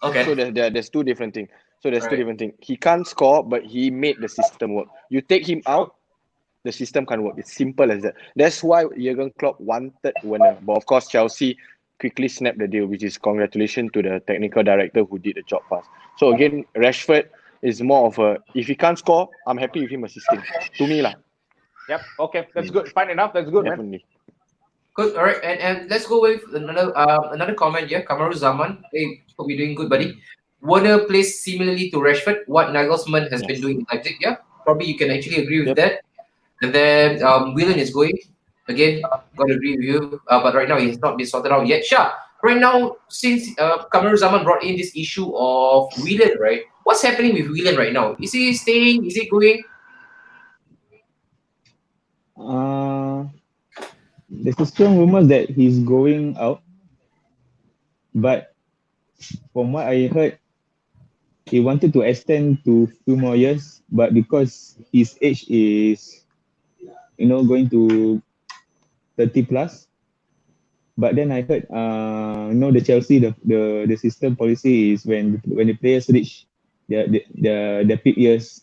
S1: okay.
S5: So there's two different things.
S1: Right.
S5: He can't score, but he made the system work. You take him out, the system can't work. It's simple as that. That's why Jurgen Klopp wanted Werner, but of course Chelsea quickly snapped the deal, which is congratulations to the technical director who did the job fast. So again, Rashford is more of a, if he can't score, I'm happy with him assisting. To me lah,
S2: Yep. Okay, that's good. Fine enough. That's good, man.
S5: definitely.
S1: Good. All right. And let's go with another comment here. Kamaru Zaman. Hey, hope you're doing good, buddy. Werner plays similarly to Rashford. What Nagelsmann has been
S5: Yes.
S1: doing in Leipzig. Yeah, probably you can actually agree with
S5: Yep.
S1: that. And then Willian is going again. Got to agree with you. But right now he has not been sorted out yet. Sure. Right now, since Kamaru Zaman brought in this issue of Willian, right? What's happening with Willian right now? Is he staying? Is he going?
S4: Uh, there's a strong rumors that he's going out, but from what I heard, he wanted to extend to few more years, but because his age is, going to 30 plus. But then I heard, the Chelsea, the system policy is when the players reach the peak years,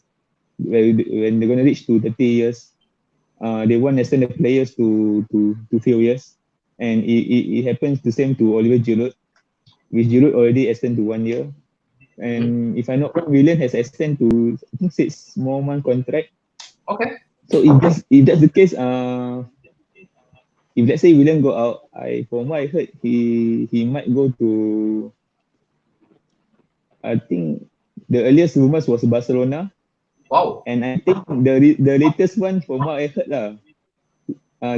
S4: when they're gonna reach to 30 years, they want to extend the players to few years, and it happens the same to Oliver Giroud, which Giroud already extended to 1 year, and if I'm not wrong, Willian has extended to I think 6 more month contract.
S1: Okay.
S4: So if that's the case, if let's say William go out, from what I heard, he might go to, I think the earliest rumors was Barcelona,
S1: Wow.
S4: and I think the latest one from what I heard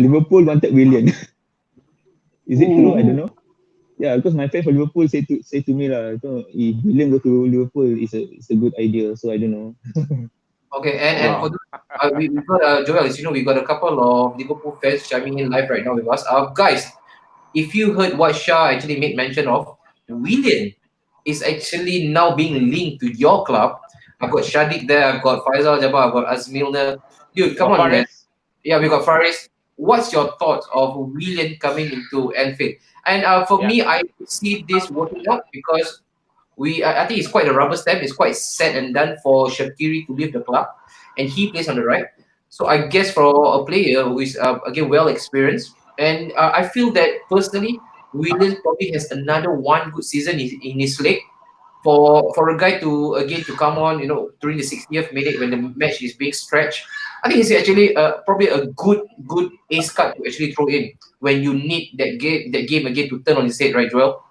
S4: Liverpool wanted William. Is it true? I don't know. Yeah, because my friend from Liverpool say to me if William go to Liverpool, it's a good idea. So I don't know.
S1: Okay, and for
S2: Wow.
S1: the, we got Joel, as you know, we got a couple of Liverpool fans chiming in live right now with us. Guys, if you heard what Shah actually made mention of, Willian is actually now being linked to your club. I've got Shadik there, I've got Faisal Jabbar, I've got Azmil there. Dude, come
S2: Oh,
S1: on, man.
S2: Fares.
S1: Yeah, we got Faris. What's your thoughts of Willian coming into Anfield? And for
S2: Yeah.
S1: me, I see this working out because I think it's quite a rubber stamp. It's quite set and done for Shaqiri to leave the club, and he plays on the right. So I guess for a player who is again well experienced, and I feel that personally, Williams probably has another one good season in his leg. For a guy to again to come on, during the 60th minute when the match is being stretched, I think it's actually probably a good ace card to actually throw in when you need that game again to turn on its head, right, Joel?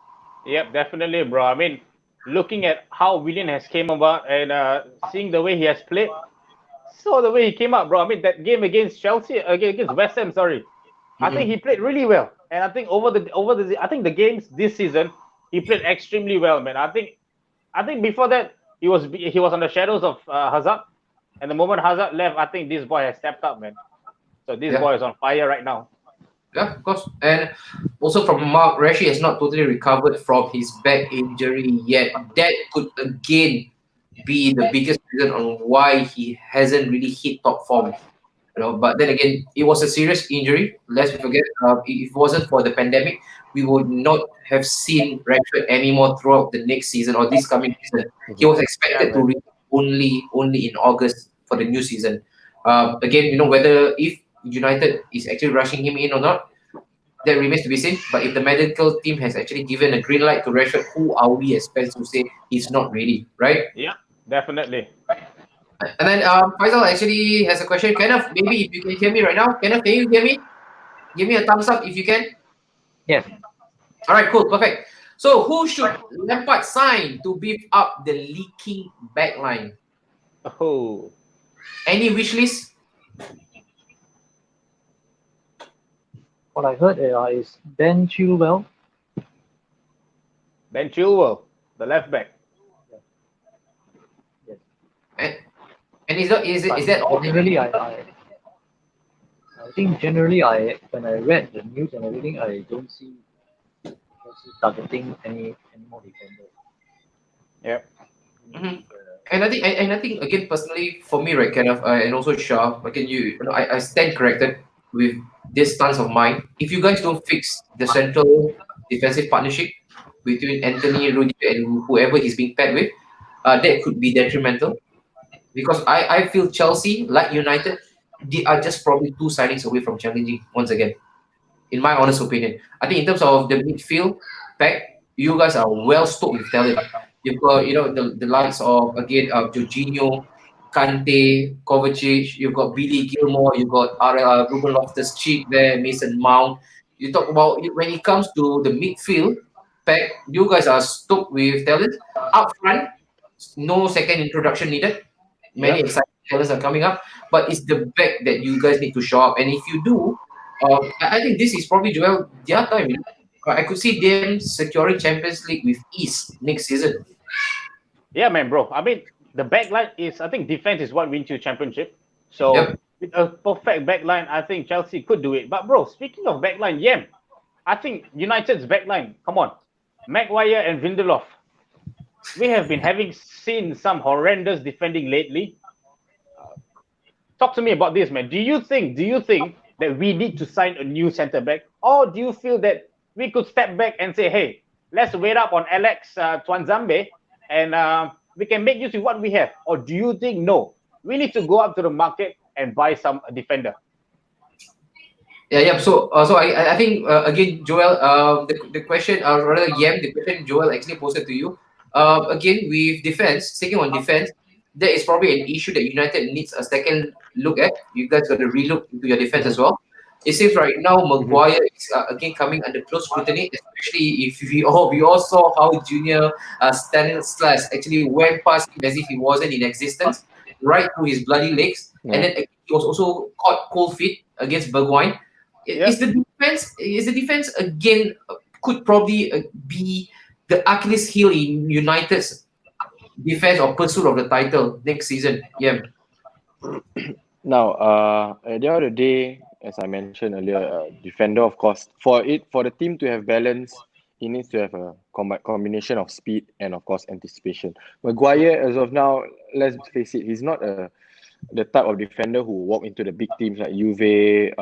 S2: Yep, definitely, bro. I mean, looking at how Willian has came about and seeing the way he has played, saw the way he came up, bro. I mean, that game against Chelsea, against West Ham, sorry. I think he played really well, and I think I think the games this season he played extremely well, man. I think before that he was on the shadows of Hazard, and the moment Hazard left, I think this boy has stepped up, man. So this
S1: Yeah.
S2: boy is on fire right now.
S1: Yeah, of course. And also from Mark, Rashi has not totally recovered from his back injury yet. That could again be the biggest reason on why he hasn't really hit top form. But then again, it was a serious injury. Let's forget, if it wasn't for the pandemic, we would not have seen Rashford anymore throughout the next season or this coming season. He was
S2: Yeah,
S1: expected to
S2: man.
S1: reach only in August for the new season. Again, whether if United is actually rushing him in or not, that remains to be seen. But if the medical team has actually given a green light to Rashford, who are we as fans to say he's not ready, right?
S2: Yeah, definitely.
S1: And then Faisal actually has a question. Kenneth, maybe if you can hear me right now. Kenneth, can you hear me? Give me a thumbs up if you can.
S3: Yes.
S1: All right, cool, perfect. So who should Lampard sign to beef up the leaking backline?
S2: Oh,
S1: Any wish list?
S3: What I heard is Ben Chilwell.
S2: Ben Chilwell, the left back.
S3: Yes.
S1: And, and is that all?
S3: Generally, I think generally when I read the news and everything, I don't see Chelsea targeting any more defenders.
S2: Yep.
S1: Mhm. And I think again personally for me, right, kind of, and also Shah, again, I stand corrected with this stance of mine. If you guys don't fix the central defensive partnership between Anthony, Rudiger, and whoever he's being paired with, that could be detrimental. Because I feel Chelsea, like United, they are just probably two signings away from challenging once again. In my honest opinion, I think in terms of the midfield pack, you guys are well stocked with talent. You've got the likes of again Jorginho, Kante, Kovacic. You've got Billy Gilmore. You've got Ruben Loftus Cheek there, Mason Mount. You talk about when it comes to the midfield pack, you guys are stoked with talent up front. No second introduction needed. Many
S2: Yep.
S1: exciting talents are coming up, but it's the back that you guys need to show up. And if you do, I think this is probably Joel their time. I could see them securing Champions League with ease next season.
S2: Yeah, man, bro. I mean, the back line is, I think defense is what wins you championship. So
S1: Yep.
S2: with a perfect back line, I think Chelsea could do it. But bro, speaking of back line, yeah, I think United's back line, come on, Maguire and Lindelof. We have been having seen some horrendous defending lately. Talk to me about this, man. Do you think that we need to sign a new centre back, or do you feel that we could step back and say, hey, let's wait up on Alex Twanzambe and we can make use of what we have? Or do you think no, we need to go up to the market and buy some defender?
S1: Yeah. So I think again, Joel, the question, or rather, Yam, the question Joel actually posed to you. Again, with defense, sticking on defense, there is probably an issue that United needs a second look at. You guys got to relook into your defense as well. It seems right now Maguire is again coming under close scrutiny, especially if we all saw how Junior Stanislas actually went past him as if he wasn't in existence, right through his bloody legs, and then he was also caught cold feet against Bergwijn. Is the defense again could probably be the Achilles heel in United's defense or pursuit of the title next season? Yeah.
S5: Now, at the end of the day, as I mentioned earlier, defender, of course, for the team to have balance, he needs to have a combination of speed and, of course, anticipation. Maguire, as of now, let's face it, he's not the type of defender who walk into the big teams like Juve,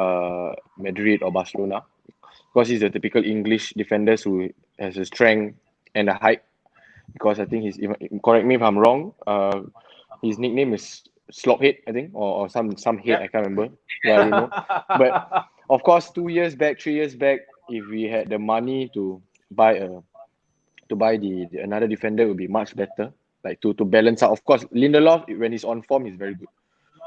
S5: Madrid, or Barcelona, because he's a typical English defender who has a strength and a height. Because I think correct me if I'm wrong, his nickname is Slophead, I think, or some head, I can't remember. Yeah, I don't know. But of course, 2 years back, 3 years back, if we had the money to buy another defender, it would be much better. Like to balance out. Of course, Lindelof, when he's on form, he's very good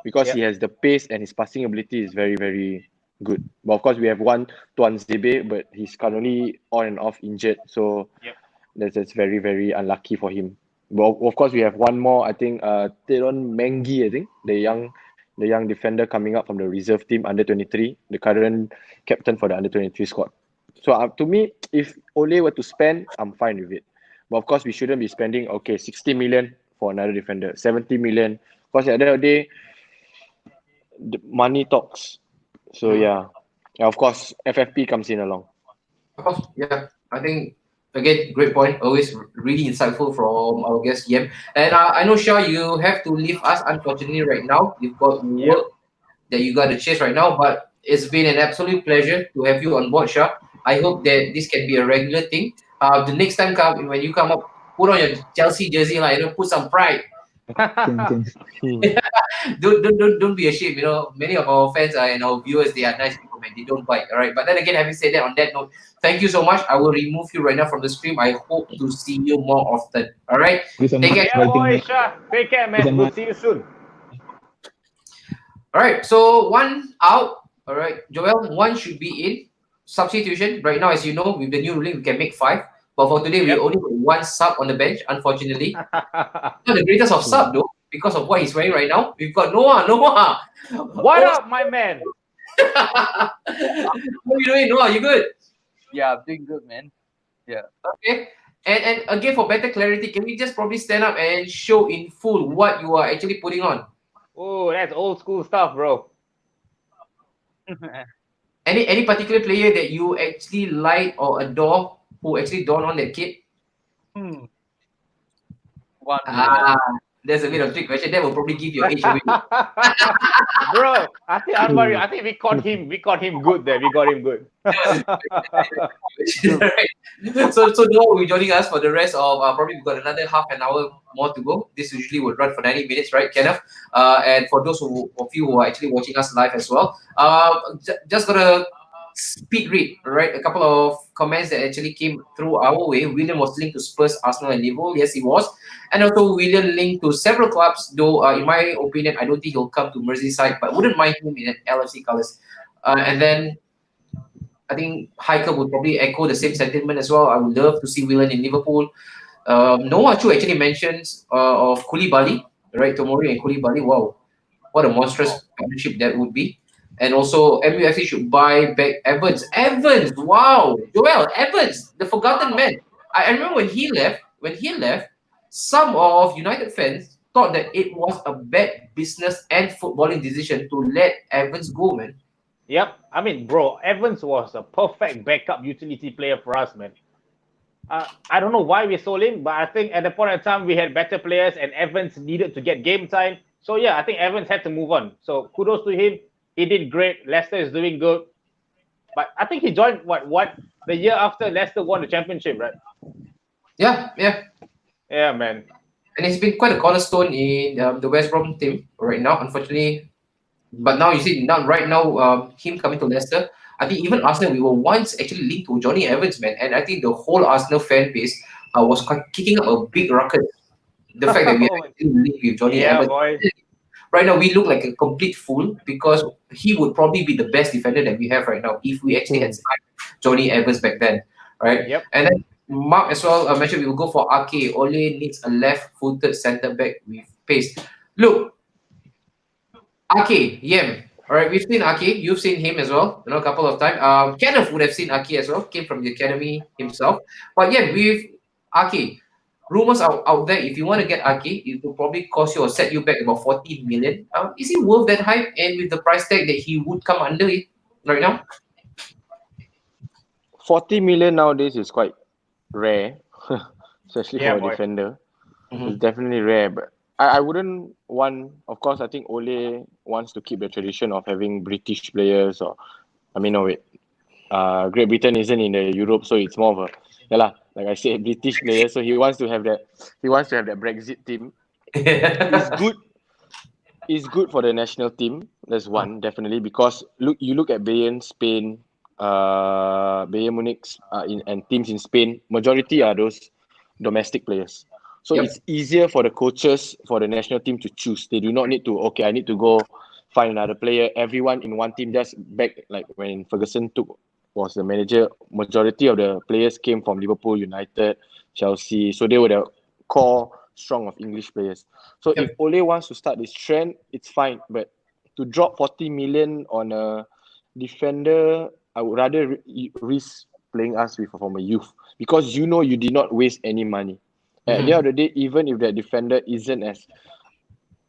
S5: because he has the pace and his passing ability is very, very good. But of course, we have one Tuan Zebe, but he's currently on and off injured, so that's very, very unlucky for him. But of course, we have one more. I think Teron Mengi, I think the young defender coming up from the reserve team under 23, the current captain for the under 23 squad. So to me, if Ole were to spend, I'm fine with it. But of course, we shouldn't be spending 60 million for another defender, 70 million. Because at the end of the day, the money talks. So of course, FFP comes in along.
S1: Of course, yeah. I think again, great point. Always really insightful from our guest Yem. And I know Shah, you have to leave us unfortunately right now. You've got work that you got to chase right now, but it's been an absolute pleasure to have you on board, Shah. I hope that this can be a regular thing. The next time when you come up, put on your Chelsea jersey, put some pride.
S4: Can.
S1: Don't be ashamed. Many of our fans and our viewers, they are nice people, man. They don't bite. All right. But then again, having said that, on that note, thank you so much. I will remove you right now from the stream. I hope to see you more often. All right.
S4: Thank you so
S1: Take
S4: much.
S1: care.
S2: Yeah, boy, Shah. Take care, man. We'll see you soon.
S1: All right. So one out. All right. Joel, one should be in. Substitution. Right now, as you know, with the new ruling, we can make 5. But for today, we only got 1 sub on the bench, unfortunately. Not the greatest of sub, though. because of what he's wearing right now. We've got Noah. Noah,
S2: What up, my man?
S1: how are you doing, Noah? You good?
S6: Yeah, I'm doing good, man.
S1: Okay. And again, for better clarity, can you just probably stand up and show in full what you are actually putting on?
S2: Oh, that's old school stuff, bro.
S1: Any particular player that you actually like or adore who actually don on that kit?
S6: Hmm. One player.
S1: Ah, there's a bit of trick question. That will probably give your age away.
S2: Bro, I think Anwar, I think we caught him. We caught him good there. We got him good.
S1: Right. So Noah will be joining us for the rest of probably we've got another half an hour more to go. This usually would run for 90 minutes, right, Kenneth? And for those of you who are actually watching us live as well, just gonna speed read, right? A couple of comments that actually came through our way. William was linked to Spurs, Arsenal, and Liverpool. Yes, he was. And also William linked to several clubs, though in my opinion, I don't think he'll come to Merseyside, but wouldn't mind him in LFC colours. And then I think Heikel would probably echo the same sentiment as well. I would love to see Willian in Liverpool. Noah Chu actually mentions of Koulibaly, right? Tomori and Koulibaly. Wow, what a monstrous partnership that would be. And also, MUFC should buy back Evans. Evans, wow, Joel Evans, the forgotten man. I remember when he left. Some of United fans thought that it was a bad business and footballing decision to let Evans go, man.
S2: Yep. I mean, bro, Evans was a perfect backup utility player for us, man. I don't know why we sold him, but I think at the point in time we had better players and Evans needed to get game time. So yeah, I think Evans had to move on. So kudos to him. He did great. Leicester is doing good. But I think he joined what the year after Leicester won the championship, right?
S1: Yeah.
S2: Yeah, man.
S1: And he's been quite a cornerstone in the West Brom team right now, unfortunately. But now you see, right now, him coming to Leicester, I think even Arsenal, we were once actually linked to Johnny Evans, man. And I think the whole Arsenal fan base was kicking up a big ruckus. The fact that we are actually linked with Johnny
S2: Yeah,
S1: Evans.
S2: boy.
S1: Right now, we look like a complete fool because he would probably be the best defender that we have right now if we actually had signed Johnny Evans back then, right?
S2: Yep.
S1: And then Mark as well mentioned we will go for Ake. Ole needs a left-footed centre back with pace. Look, Ake, Yem. All right, we've seen Ake. You've seen him as well, a couple of times. Kenneth would have seen Ake as well. Came from the academy himself. But yeah, with Ake, rumors are out there. If you want to get Ake, it will probably cost you or set you back about 14 million. Is he worth that hype? And with the price tag that he would come under it right now?
S5: 40 million nowadays is quite rare, especially
S2: Yeah,
S5: for a
S2: boy.
S5: defender.
S1: Mhm.
S5: It's definitely rare, but I wouldn't want. Of course, I think Ole wants to keep the tradition of having British players, or I mean, no wait, Great Britain isn't in the Europe, so it's more of a like I said, British players. So he wants to have that. He wants to have that Brexit team. It's good. It's good for the national team. That's one definitely because you look at Bayern, Spain, Bayern Munich, and teams in Spain. Majority are those domestic players. So
S1: Yep.
S5: it's easier for the coaches for the national team to choose. They do not need to. Okay, I need to go find another player. Everyone in one team just back like when Ferguson was the manager. Majority of the players came from Liverpool, United, Chelsea. So they were the core strong of English players. So
S1: Yep.
S5: if Ole wants to start this trend, it's fine. But to drop 40 million on a defender, I would rather risk playing us with from a youth because you did not waste any money. At the end of the day, even if that defender isn't as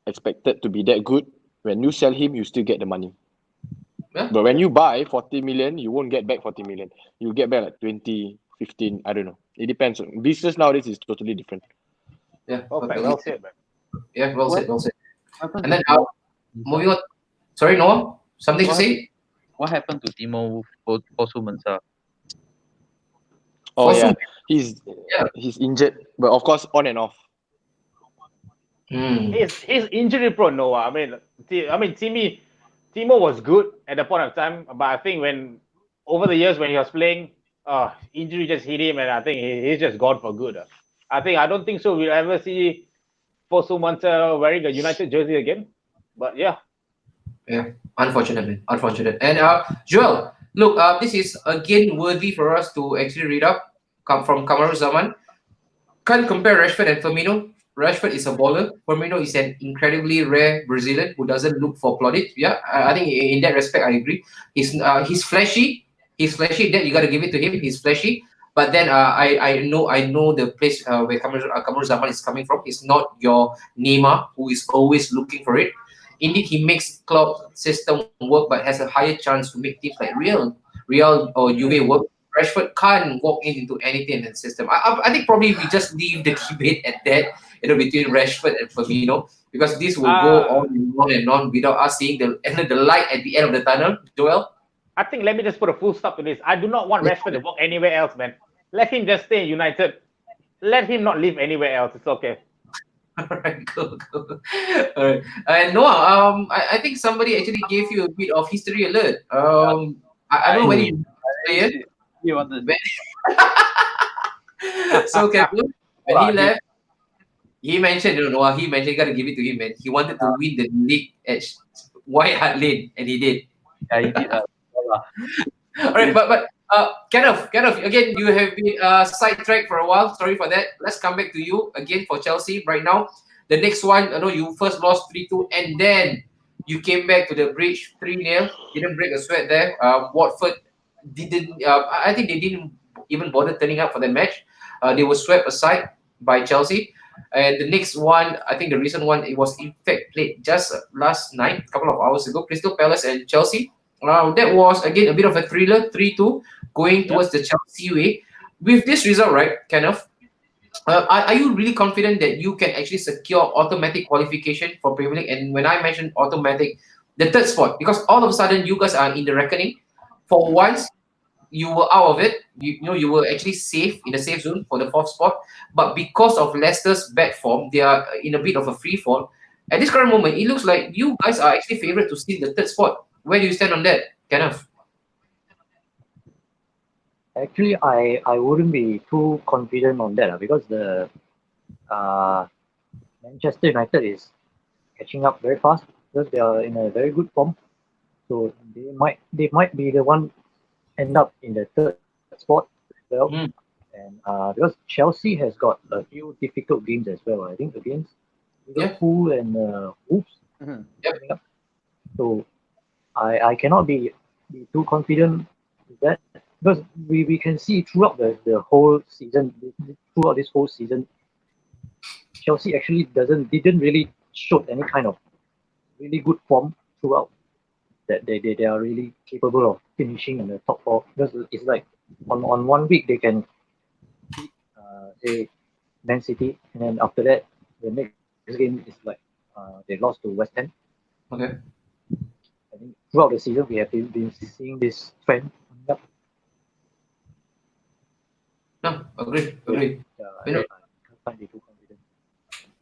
S5: expected to be that good, when you sell him, you still get the money.
S1: Yeah.
S5: But when you buy 40 million, you won't get back 40 million. You get back like 20, 15, I don't know. It depends. Business nowadays is totally different.
S1: Yeah.
S2: Perfect. Well said, man.
S1: Yeah, well said.
S6: What happened
S1: And then
S6: to
S1: moving on. Sorry, Noah? Something to
S6: What?
S1: say?
S6: What happened to Timo Fosu-Mensah?
S5: Oh
S1: Fosu.
S5: yeah, he's injured, but of course on and off.
S2: He's injury prone, Noah. Timo was good at the point of time, but I think when over the years when he was playing, injury just hit him, and I think he's just gone for good. I don't think so. We'll ever see Fosu-Mensah wearing a United jersey again. But yeah,
S1: Yeah, unfortunate, man. Unfortunate. And Joel, look, this is again worthy for us to actually read up. Come from Kamaru Zaman. Can't compare Rashford and Firmino. Rashford is a baller. Firmino is an incredibly rare Brazilian who doesn't look for plaudits. Yeah, I think in that respect I agree. He's flashy. He's flashy. That you got to give it to him. He's flashy. But then I know the place where Kamru Zaman is coming from. He's not your Neymar who is always looking for it. Indeed, he makes club system work, but has a higher chance to make teams like Real or Juve work. Rashford can't walk into anything in the system. I think probably we just leave the debate at that, between Rashford and Firmino, because this will go on and on without us seeing the light at the end of the tunnel. Joel?
S2: I think let me just put a full stop to this. I do not want Rashford to walk anywhere else, man. Let him just stay in United. Let him not live anywhere else. It's okay.
S1: All right, go. All right. And Noah, I think somebody actually gave you a bit of history alert. I don't know whether you player.
S6: You want this?
S1: So Kevin, when he left, he mentioned, Noah, he mentioned, you got to give it to him, man. He wanted to win the league at White Hart Lane, and he did.
S6: Yeah, he did.
S1: All right, but Kenneth, again, you have been sidetracked for a while. Sorry for that. Let's come back to you again for Chelsea right now. The next one, I know you first lost 3-2, and then you came back to the bridge 3-0. Didn't break a sweat there. Watford didn't. I think they didn't even bother turning up for the match. They were swept aside by Chelsea. And the next one, I think the recent one, it was in fact played just last night, a couple of hours ago. Crystal Palace and Chelsea. That was again a bit of a thriller, 3-2, going towards the Chelsea way. With this result, right, Kenneth, are you really confident that you can actually secure automatic qualification for Premier League? And when I mention automatic, the third spot, because all of a sudden you guys are in the reckoning. For once, you were out of it. You were actually safe in the safe zone for the fourth spot. But because of Leicester's bad form, they are in a bit of a free fall. At this current moment, it looks like you guys are actually favourite to steal the third spot. Where do you stand on that, Kenneth?
S3: Actually, I wouldn't be too confident on that because the Manchester United is catching up very fast because they are in a very good form. So they might be the one end up in the third spot as well. And because Chelsea has got a few difficult games as well. I think against Liverpool and Wolves coming up. So I cannot be too confident with that because we can see throughout the whole season, throughout this whole season, Chelsea actually didn't really show any kind of really good form throughout. That they are really capable of finishing in the top four because it's like on 1 week they can beat say Man City, and then after that the next game is like they lost to West Ham.
S1: Okay.
S3: I think throughout the season we have been seeing this trend.
S1: No, agree.
S3: I can't be too confident.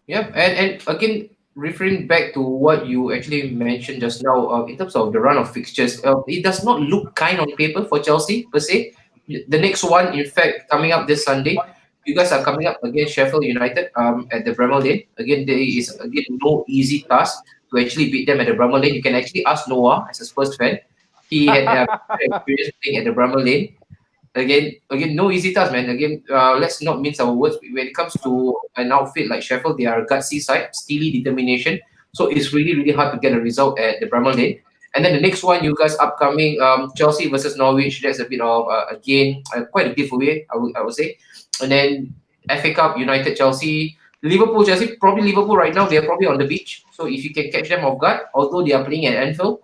S1: Yeah, and again, referring back to what you actually mentioned just now, in terms of the run of fixtures, it does not look kind on paper for Chelsea per se. The next one, in fact, coming up this Sunday, you guys are coming up against Sheffield United at the Bramall Lane. Again, there is no easy task to actually beat them at the Bramall Lane. You can actually ask Noah as a Spurs fan. He had experience playing at the Bramall Lane. Again, no easy task, man. Again, let's not mince our words. When it comes to an outfit like Sheffield, they are a gutsy side, steely determination. So it's really, really hard to get a result at the Bramall Lane. And then the next one, you guys upcoming Chelsea versus Norwich. That's a bit of again quite a giveaway, I would say. And then FA Cup, United, Chelsea, Liverpool, Chelsea. Probably Liverpool right now, they are probably on the beach. So if you can catch them off guard, although they are playing at Anfield.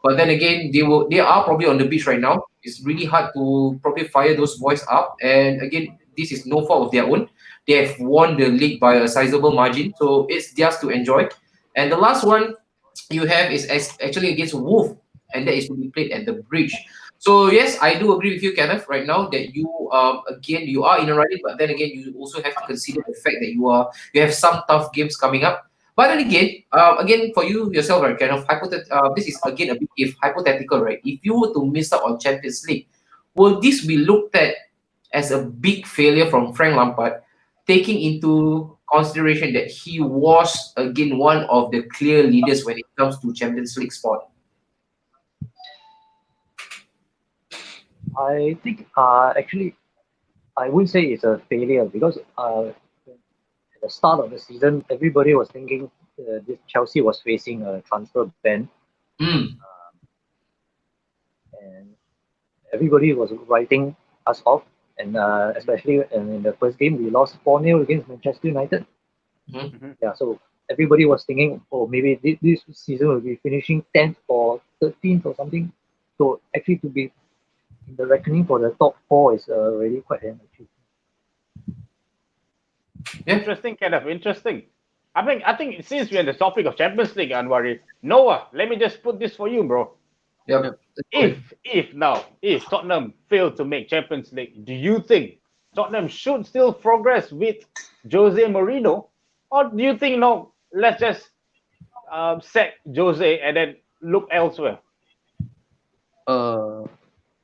S1: But then again, they are probably on the beach right now. It's really hard to probably fire those boys up. And again, this is no fault of their own. They have won the league by a sizable margin, so it's theirs to enjoy. And the last one you have is actually against Wolf, and that is to be played at the Bridge. So yes, I do agree with you, Kenneth, right now that you again you are in a running, but then again you also have to consider the fact that you have some tough games coming up. But then again, for you yourself, right, Kenneth, this is again a bit if hypothetical, right? If you were to miss out on Champions League, will this be looked at as a big failure from Frank Lampard, taking into consideration that he was again one of the clear leaders when it comes to Champions League sport?
S3: I think actually I wouldn't say it's a failure because at the start of the season, everybody was thinking this Chelsea was facing a transfer ban,
S1: Mm.
S3: and everybody was writing us off. And especially in the first game, we lost 4-0 against Manchester United.
S1: Mhm.
S3: Yeah, so everybody was thinking, oh, maybe this season will be finishing 10th or 13th or something. So actually, to be in the reckoning for the top four is really quite an achievement.
S1: Yeah.
S2: Interesting, Kenneth. Interesting. I think since we're on the topic of Champions League, Anwari, Noah, let me just put this for you, bro.
S1: Yep.
S6: Yep.
S2: If Tottenham fail to make Champions League, do you think Tottenham should still progress with Jose Mourinho, or do you think no? Let's just sack Jose and then look elsewhere.
S6: Uh,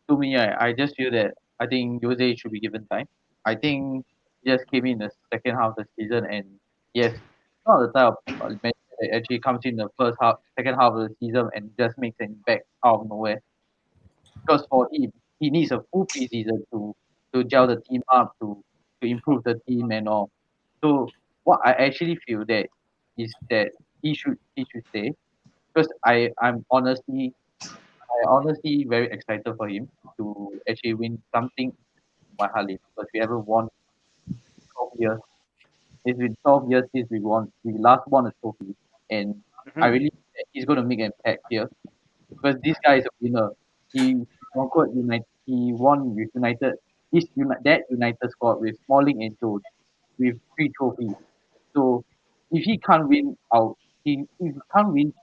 S6: to me, I just feel that I think Jose should be given time. I think he just came in the second half of the season, and yes, not the type of manager that actually comes in the first half, second half of the season and just makes an impact out of nowhere. Because for him, he needs a full preseason to gel the team up, to improve the team and all. So what I actually feel that is that he should stay, because I honestly very excited for him to actually win something in my heart, because we haven't won 12 years. It's been 12 years since we last won a trophy, and I
S2: Mhm.
S6: really think that he's going to make an impact here, because this guy is a winner. He conquered United. He won with United. That United squad with Smalling and Jones with 3 trophies. So if he can't win out, if he can't win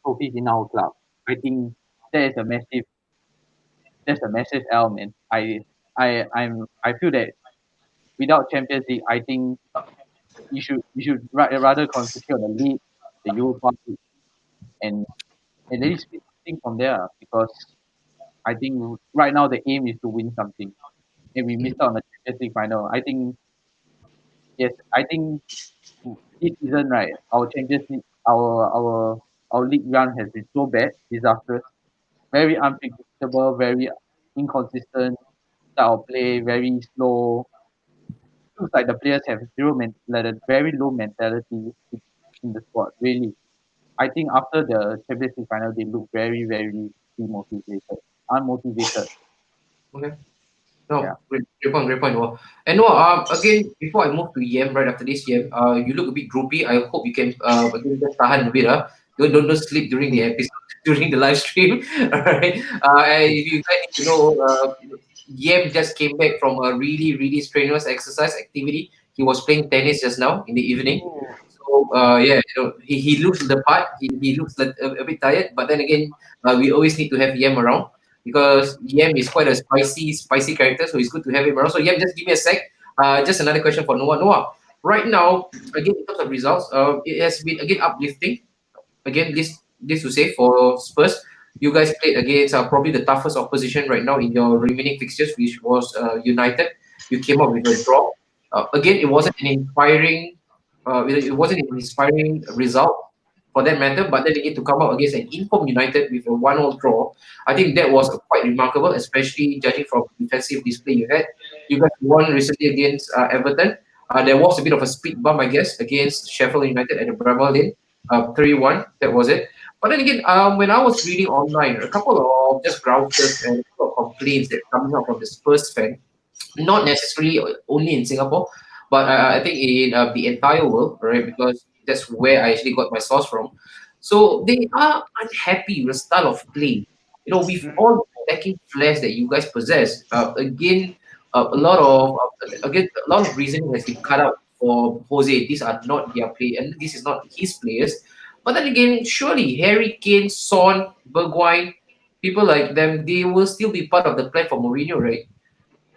S6: trophies in our club, I think that is a massive that's a massive element. I feel that without Champions League, I think we should rather concentrate on the league, the Europa League, and at least win something from there, because I think right now the aim is to win something, and we missed out on the Champions League final. I think this season, right, our Champions League, our league run has been so bad, disastrous, very unpredictable, very inconsistent style of play, very slow. Looks like the players have like a very low mentality in the squad. Really, I think after the Champions League final, they look very, very demotivated, unmotivated.
S1: Okay.
S6: Yeah.
S1: No, great point, great point. Noah. And Noah, again, before I move to Yem, right after this, Yem, you look a bit droopy. I hope you can again just tahan a bit. Don't sleep during the episode, during the live stream. All right. And if you guys need to know, Yem just came back from a really strenuous exercise activity. He was playing tennis just now in the evening.
S2: Ooh.
S1: So yeah, he looks the part. He looks like a bit tired, but then again, we always need to have Yem around because Yam is quite a spicy character, so it's good to have him around. So Yam, just give me a sec. Just another question for Noah. Noah, right now, again in terms of results, it has been again uplifting. Again, this to say for Spurs, you guys played against probably the toughest opposition right now in your remaining fixtures, which was United. You came up with a draw. Again, it wasn't an inspiring. It wasn't an inspiring result for that matter. But then again, to come out against an informed United with a 1-1 draw, I think that was quite remarkable, especially judging from the defensive display you had. You guys won recently against Everton. There was a bit of a speed bump, I guess, against Sheffield United at the Bramall Lane, 3-1. That was it. But then again, when I was reading online, a couple of just grouses and a couple of complaints that coming out from the Spurs fan, not necessarily only in Singapore, but I think in the entire world, right? Because that's where I actually got my source from. So they are unhappy with the style of play. With all the attacking flair that you guys possess, again, a lot of reasoning has been cut out for Jose. These are not their play, and this is not his players. But then again, surely Harry Kane, Son, Bergwijn, people like them, they will still be part of the plan for Mourinho, right?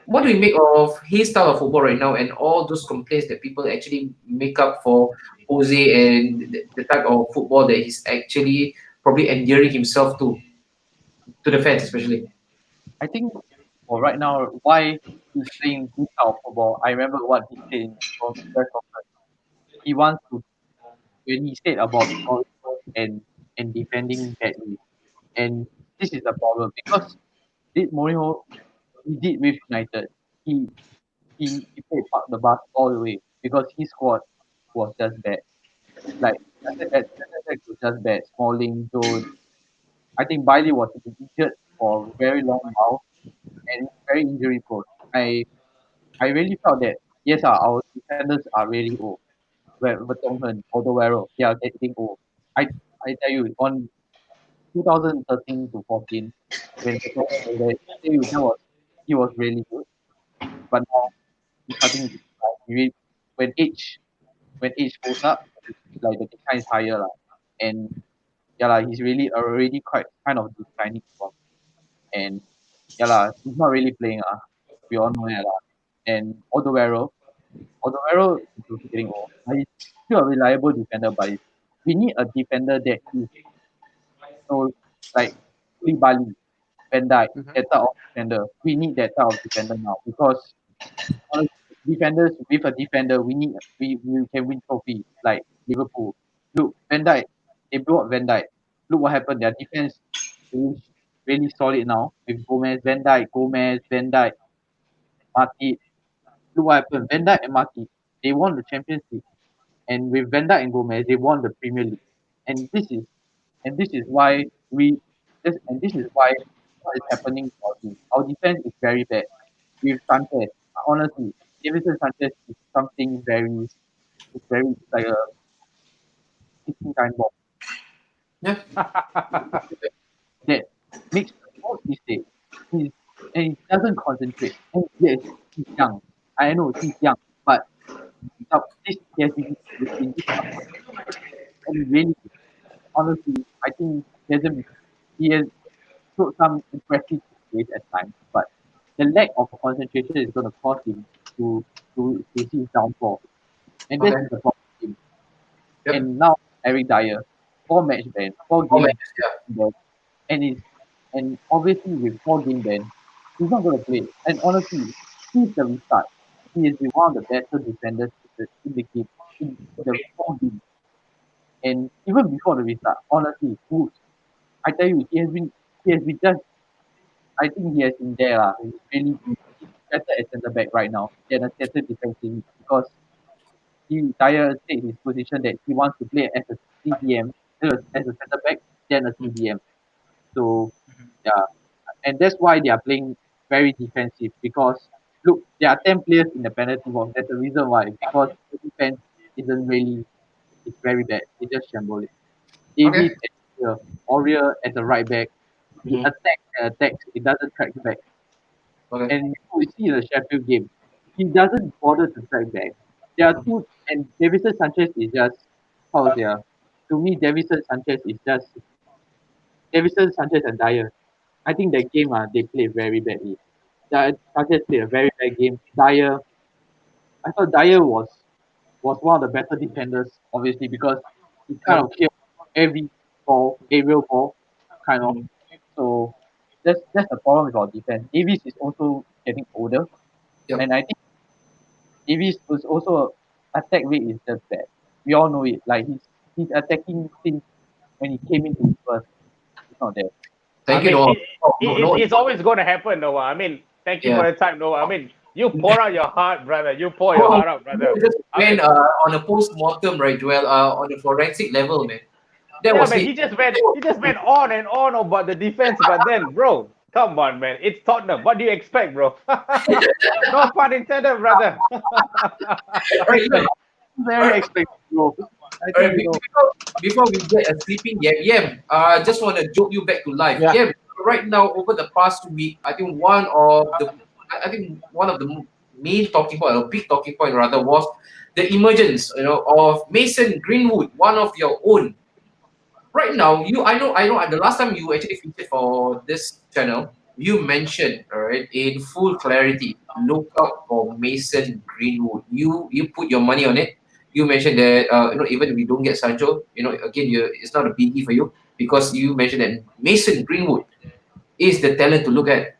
S1: What do you make of his style of football right now and all those complaints that people actually make up for Jose and the type of football that he's actually probably endearing himself to the fans especially?
S6: I think for right now, why he's playing this type of football, I remember what he said in the press conference. He wants to, when he said about scoring goals and defending badly. And this is the problem, because did Mourinho he did with United. He played the bus all the way. because his squad was just bad. Like Centre was just bad. Smalling, Jones. I think Bailey was injured for a very long while and very injury prone. I really felt that yes, our defenders are really old. Vertonghen, Alderweireld, they are getting old. I I tell you, on 2013 to 14, when Vertonghen was there, I tell you he was really good. But now he's starting to decline. When age goes up, like the decline is higher lah. And yeah lah, he's really already quite kind of declining from. And yeah lah, he's not really playing We all know that lah. And Alderweireld is also getting old. But he's still a reliable defender, but we need a defender that is like Bali, Van Dijk, that type of defender. We need that type of defender now because honestly, defenders with a defender, we can win trophy like Liverpool. Look, Van Dijk, they brought Van Dijk. Look what happened. Their defense is really solid now with Gomez, Van Dijk, Matip. Look what happened. Van Dijk and Matip, they won the Champions League, and with Van Dijk and Gomez, they won the Premier League. And this is why this is why what is happening to our team. Our defense is very bad. With Sanchez, honestly, Davidson Sanchez is something very like a 16 time bomb
S1: Yeah.
S6: that makes the most mistake. He's, and he doesn't concentrate. And yes, he's young. I know he's young, but this he has been this and really honestly, I think he has showed some impressive plays at times, but the lack of concentration is going to cause him to see his downfall, and that's
S1: Okay.
S6: the problem.
S1: Yep.
S6: And now Eric Dyer, 4 match ban,
S1: Oh,
S6: game
S1: man, yeah.
S6: ban, and obviously with 4 game ban, he's not going to play. And honestly, since the restart, he has been one of the better defenders in the game in the 4 games. And even before the restart, honestly, I tell you, he has been just I think he has been there. He's really he's better at centre back right now than a centre defensive because Dyer said his position that he wants to play as a CDM, as a centre back than a CDM. So yeah, and that's why they are playing very defensive because look, there are 10 players in the penalty box. That's the reason why because the defense isn't really it's very bad. It's just shambolic.
S1: Okay.
S6: Davies at Aurier at the right back. He
S1: Mhm.
S6: attacks. It doesn't track back.
S1: Okay.
S6: And we see the Sheffield game, he doesn't bother to track back. There are two, and Davison Sanchez is just how to say, to me, Davison Sanchez and Dyer. I think that game they played very badly. Sanchez played a very bad game. I thought Dyer was one of the better defenders, obviously, because he kind
S1: Yep.
S6: of killed every ball, aerial ball, kind of.
S1: Mhm.
S6: So that's the problem with our defense. Davies is also getting older,
S1: Yep.
S6: and I think Davies was also attack rate is just bad. We all know it. Like he's attacking since when he came into Spurs. It's not there.
S2: I
S1: Thank you,
S2: mean,
S1: Noah.
S2: it's always going to happen, Noah. I mean, thank you
S1: Yeah.
S2: for the time, Noah. I mean, you pour out your heart, brother. You pour your heart out, brother.
S1: Just
S2: I mean,
S1: went on a post-mortem, right, Joel, on the forensic level, man. That
S2: yeah,
S1: was
S2: man.
S1: it.
S2: He just went on and on about the defense, but then, bro, come on, man. It's Tottenham. What do you expect, bro? No pun intended, brother.
S1: Alright, yeah.
S6: Very expected, bro. I think
S1: Alright, before we get a sleeping Yam, just want to joke you back to life.
S2: Yeah.
S1: Yam, right now, over the past week, I think one of the main talking point, or big talking point rather, was the emergence, of Mason Greenwood, one of your own. Right now, I know. The last time you actually featured for this channel, you mentioned, all right, in full clarity, look out for Mason Greenwood. You put your money on it. You mentioned that even if we don't get Sancho, again, it's not a biggie for you because you mentioned that Mason Greenwood is the talent to look at.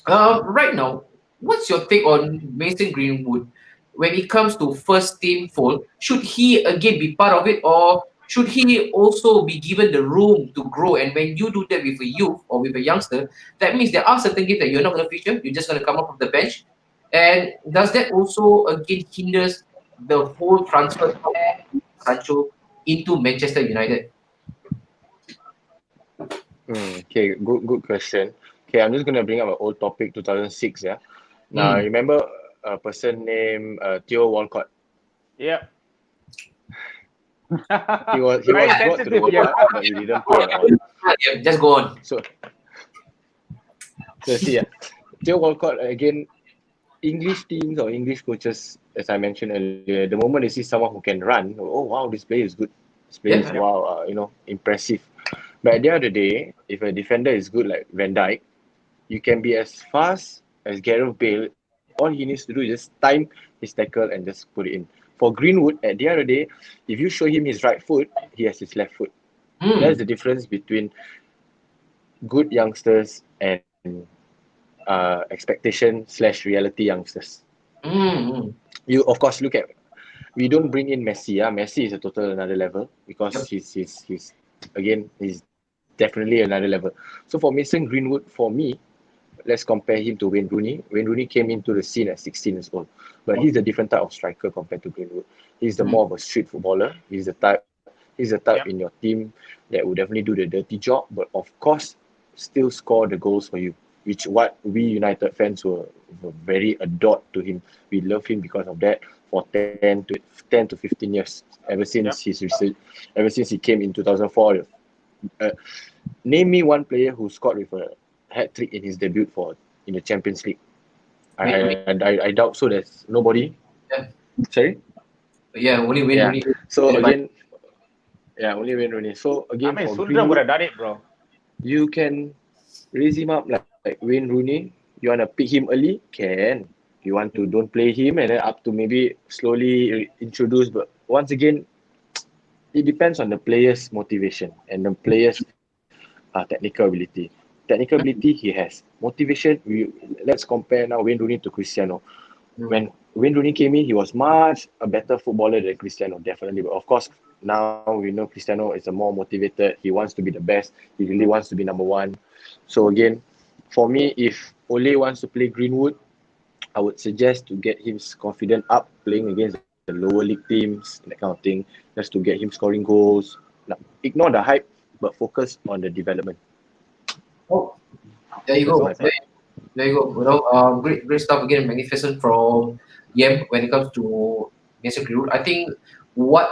S1: Right now, what's your take on Mason Greenwood when it comes to first team fold? Should he again be part of it, or should he also be given the room to grow? And when you do that with a youth or with a youngster, that means there are certain games that you're not going to feature. You're just going to come up from the bench. And does that also again hinders the whole transfer of Sancho into Manchester United?
S5: Okay, good question. Okay, I'm just gonna bring up an old topic, 2006. Yeah. Now,
S1: Mm.
S5: remember a person named Theo Walcott.
S2: Yep.
S5: He was
S2: Very
S5: brought to the
S2: sensitive,
S5: World
S2: yeah.
S5: Cup, but he didn't play at all.
S1: Yeah, just go on.
S5: So see, Theo Walcott again. English teams or English coaches, as I mentioned earlier, the moment they see someone who can run, oh wow, this player is good. This player is
S1: Yeah.
S5: wow, impressive. But at the end of the day, if a defender is good like Van Dijk, you can be as fast as Gareth Bale. All he needs to do is just time his tackle and just put it in. For Greenwood, at the end of the day, if you show him his right foot, he has his left foot. That's
S1: Mm.
S5: the difference between good youngsters and expectation/reality youngsters.
S1: Mm.
S5: You of course look at, we don't bring in Messi. Messi is a total another level because
S1: Yep.
S5: he's again he's definitely another level. So for Mason Greenwood, for me, let's compare him to Wayne Rooney. Wayne Rooney came into the scene at 16 years old, but he's a different type of striker compared to Greenwood. He's the
S1: Mm.
S5: more of a street footballer. He's the type in
S2: Yep.
S5: your team that will definitely do the dirty job, but of course still score the goals for you. Which what we United fans were very adored to him. We love him because of that for 10 to 15 years.
S2: Yep.
S5: Ever since he came in 2004. Uh, Name me one player who scored with a hat trick in his debut for in the Champions League.
S1: Wayne Rooney.
S5: I doubt so. There's nobody.
S1: Yeah.
S5: Sorry.
S1: Yeah, only Wayne
S5: Yeah.
S1: Rooney.
S5: So again, yeah, only Wayne Rooney. So
S2: I
S5: again,
S2: mean,
S5: for
S2: Sundram would
S5: Greenwood,
S2: have done it, bro.
S5: you can raise him up like Wayne Rooney. You wanna pick him early, can. You want to don't play him and then up to maybe slowly introduce. But once again, it depends on the player's motivation and the player's technical ability. Technical ability he has. Motivation, let's compare now Wayne Rooney to Cristiano.
S1: Mm.
S5: When Wayne Rooney came in, he was much a better footballer than Cristiano, definitely. But of course, now we know Cristiano is a more motivated. He wants to be the best. He really wants to be number one. So again, for me, if Ole wants to play Greenwood, I would suggest to get him confident up playing against the lower league teams, that kind of thing, just to get him scoring goals. Now, ignore the hype, but focus on the development.
S1: Oh, there you
S2: That's
S1: go.
S2: my side.
S1: There you go. Great stuff again. Magnificent from Yem when it comes to Mason Greenwood. I think what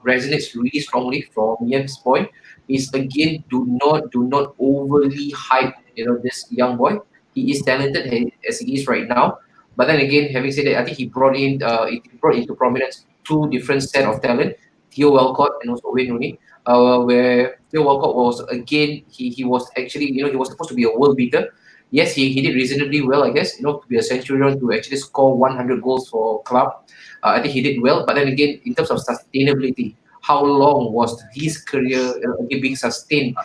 S1: resonates really strongly from Yem's point is again do not overly hype this young boy. He is talented as he is right now. But then again, having said that, I think he brought into prominence two different set of talent, Theo Walcott and also Wayne Rooney. Where Theo Walcott was again he was actually he was supposed to be a world beater. Yes, he did reasonably well, I guess, to be a centurion to actually score 100 goals for club. I think he did well, but then again, in terms of sustainability, how long was his career again being sustained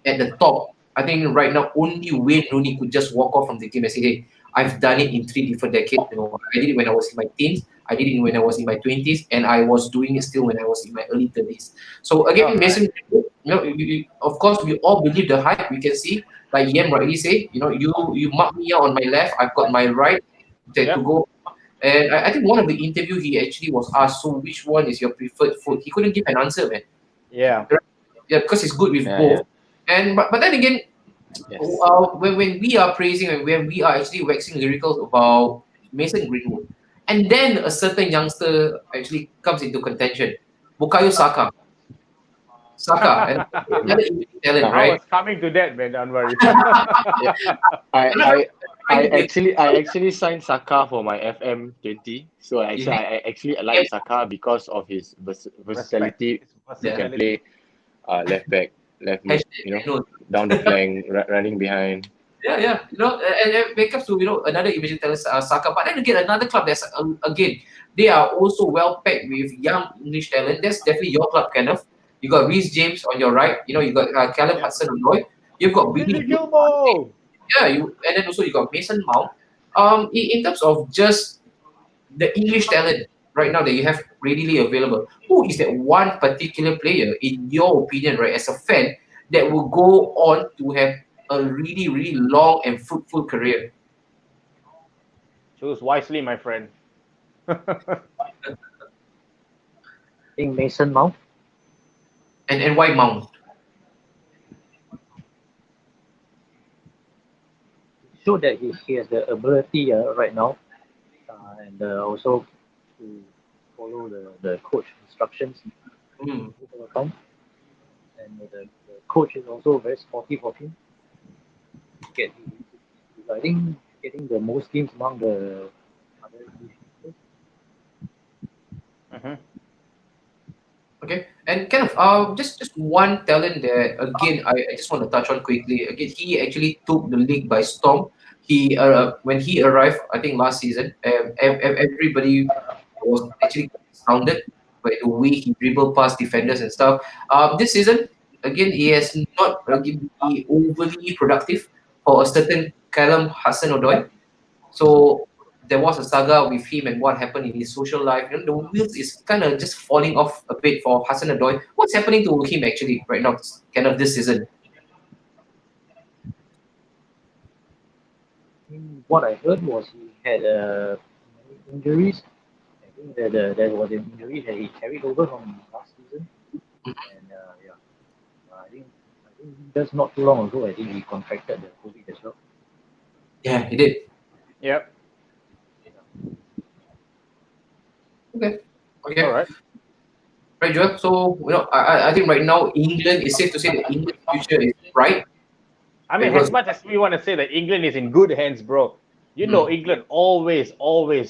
S1: at the top? I think right now only Wayne Rooney could just walk off from the game and say, "Hey, I've done it in three different decades. I did it when I was in my teens, I did it when I was in my 20s, and I was doing it still when I was in my early 30s." So again,
S2: All right.
S1: Mason, of course, we all believe the hype. We can see, like Yem rightly say, you mark me out on my left, I've got my right to
S2: Yep.
S1: go. And I think one of the interview he actually was asked, so which one is your preferred food? He couldn't give an answer, man.
S2: Yeah.
S1: Yeah, because he's good with
S5: Yeah,
S1: both. And but then again,
S5: yes.
S1: when we are praising and when we are actually waxing lyrical about Mason Greenwood, and then a certain youngster actually comes into contention, Bukayo Saka. Saka, and another Indian talent,
S2: I
S1: right?
S2: was coming to that, man. Don't worry.
S5: Yeah, I
S1: I'm not
S5: I
S1: trying to be
S5: I actually signed Saka for my FM 20. So I actually like Saka because of his
S2: Respect.
S5: versatility.
S2: It's
S5: He can
S1: yeah,
S5: play
S2: versatility.
S5: left back, left mid,
S1: hashtag no.
S5: down the flank, running behind.
S1: Yeah. And when it comes to another emerging talent, Saka. But then again, another club that's again they are also well packed with young English talent. That's definitely your club, Kenneth. You got Reece James on your right. You got Callum
S2: Yep.
S1: Hudson-Odoi. You've got Billy
S2: Billy
S1: Gilmore.
S2: Gilmore.
S1: Yeah, and then also you got Mason Mount. In terms of just the English talent right now that you have readily available, who is that one particular player, in your opinion, right, as a fan, that will go on to have a really, really long and fruitful career?
S2: Choose wisely, my friend.
S3: think Mason Mount.
S1: And why Mount?
S3: Showed that he has the ability right now, and also to follow the coach instructions
S1: Hmm.
S3: most of the time. And the coach is also very supportive of him. Get, I think getting the most games among the other English players.
S2: Mhm.
S1: Okay, and kind of just one talent that again I just want to touch on quickly. Again, he actually took the league by storm. He when he arrived, I think last season, everybody was actually astounded by the way he dribbled past defenders and stuff. This season, again, he has not again be overly productive for a certain Callum Hudson-Odoi. So there was a saga with him and what happened in his social life. You know, the wheels is kind of just falling off a bit for Hassan Adoy. What's happening to him actually right now, kind of this season?
S3: What I heard was he had many injuries. I think that there was an injury that he carried over from last season, and yeah, I think just not too long ago, I think he contracted the COVID as well.
S1: Yeah, he did.
S2: Yep.
S1: Okay.
S2: All
S1: Okay.
S2: right.
S1: Right, Joel. So I think right now England is safe to say that England's future is bright
S2: I mean, as
S1: because
S2: much as we want to say that England is in good hands, bro, you know,
S1: mm,
S2: England always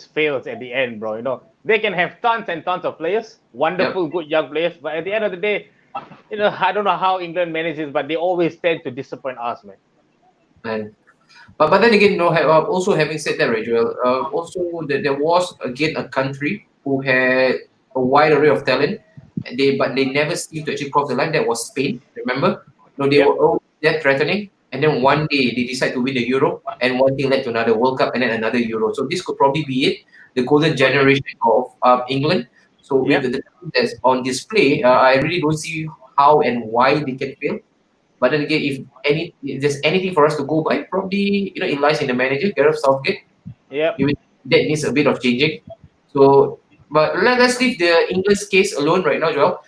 S2: fails at the end, bro. You know, they can have tons and tons of players,
S1: yep,
S2: wonderful, good young players, but at the end of the day, you know, I don't know how England manages, but they always tend to disappoint us, man.
S1: man. But then again, also having said that, right, Joel, also there was again a country who had a wide array of talent, and they never seemed to actually cross the line. That was Spain. Remember? No, they were
S2: Yep.
S1: always that threatening, and then one day they decide to win the Euro, and one thing led to another World Cup, and then another Euro. So this could probably be it, the golden generation of England. So with
S2: Yep.
S1: the team that's on display, I really don't see how and why they can fail. But then again, if there's anything for us to go by, probably it lies in the manager, Gareth Southgate.
S2: Yep.
S1: Even that needs a bit of changing. So, but let's leave the England's case alone right now, Joel.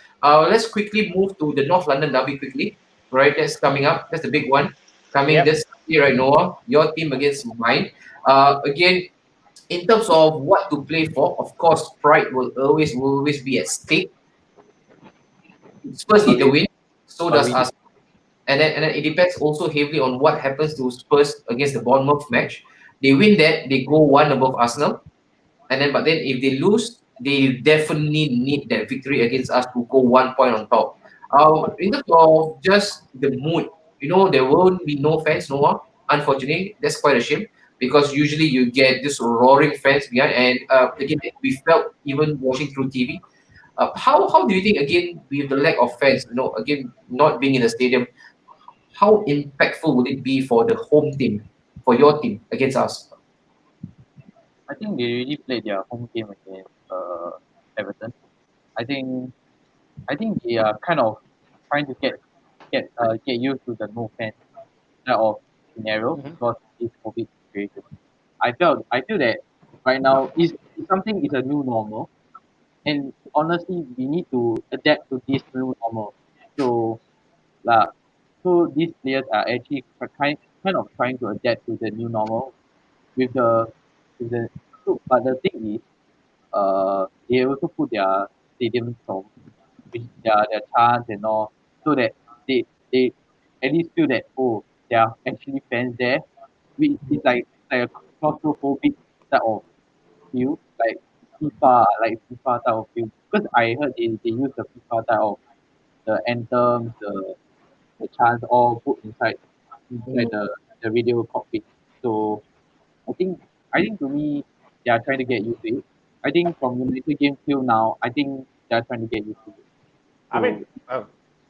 S1: Let's quickly move to the North London derby quickly. Right, that's coming up. That's the big one coming
S2: Yep.
S1: this Sunday, right, Noah? Your team against mine. Again, in terms of what to play for, of course, pride will always be at stake. Spurs
S6: But
S1: need the
S6: we,
S1: win. So
S6: but
S1: does
S6: we
S1: us.
S6: need,
S1: And then it depends also heavily on what happens to Spurs against the Bournemouth match. They win that, they go one above Arsenal, and then but then if they lose, they definitely need that victory against us to go 1 point on top. In terms of just the mood, there won't be no fans, Noah. Unfortunately, that's quite a shame because usually you get this roaring fans behind, and again we felt even watching through TV. How do you think again with the lack of fans, again not being in the stadium, how impactful would it be for the home team, for your team against us?
S6: I think they really played their home game against Everton. I think I think they are kind of trying to get used to the no fans type of scenario
S2: Hmm.
S6: because it's COVID situation. I feel that right now is something is a new normal, and honestly we need to adapt to this new normal. So uh, so these players are actually kind of trying to adapt to the new normal with the so, but the thing is they also put their stadium song with their chants and all, so that they at least feel that oh there are actually fans there. It's like a claustrophobic type of feel, like FIFA type of feel. Because I heard they use the FIFA type of the anthems, the chants all put inside the video cockpit. So I think I think to me they are trying to get used to it. I think from United game till now, I think they are trying to get used to it.
S2: I mean,
S6: So
S2: uh,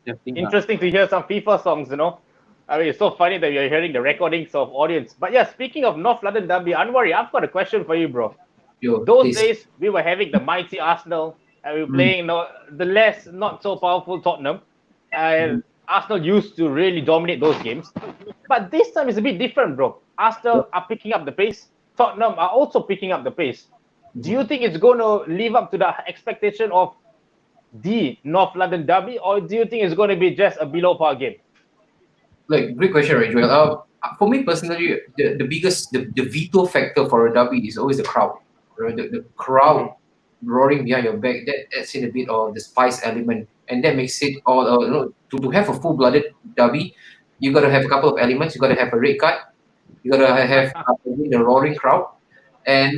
S6: just think lah.
S2: interesting to hear some FIFA songs, you know. I mean, it's so funny that you're hearing the recordings of audience. But yeah, speaking of North London Derby, Anwari, I've got a question for you, bro.
S1: Yo,
S2: Those
S1: please.
S2: days, we were having the mighty Arsenal, and we were
S1: Mm,
S2: playing the less, not so powerful Tottenham. And Arsenal used to really dominate those games. But this time is a bit different, bro. Arsenal are picking up the pace. Tottenham are also picking up the pace. Do you think it's going to live up to the expectation of the North London derby, or do you think it's going to be just a below par game?
S1: Like, great question, right, Joel? For me personally, the biggest the veto factor for a derby is always the crowd. Right? The crowd roaring behind your back, that adds in a bit of the spice element, and that makes it all. To have a full-blooded derby, you got to have a couple of elements. You got to have a red card. You got to have the roaring crowd, and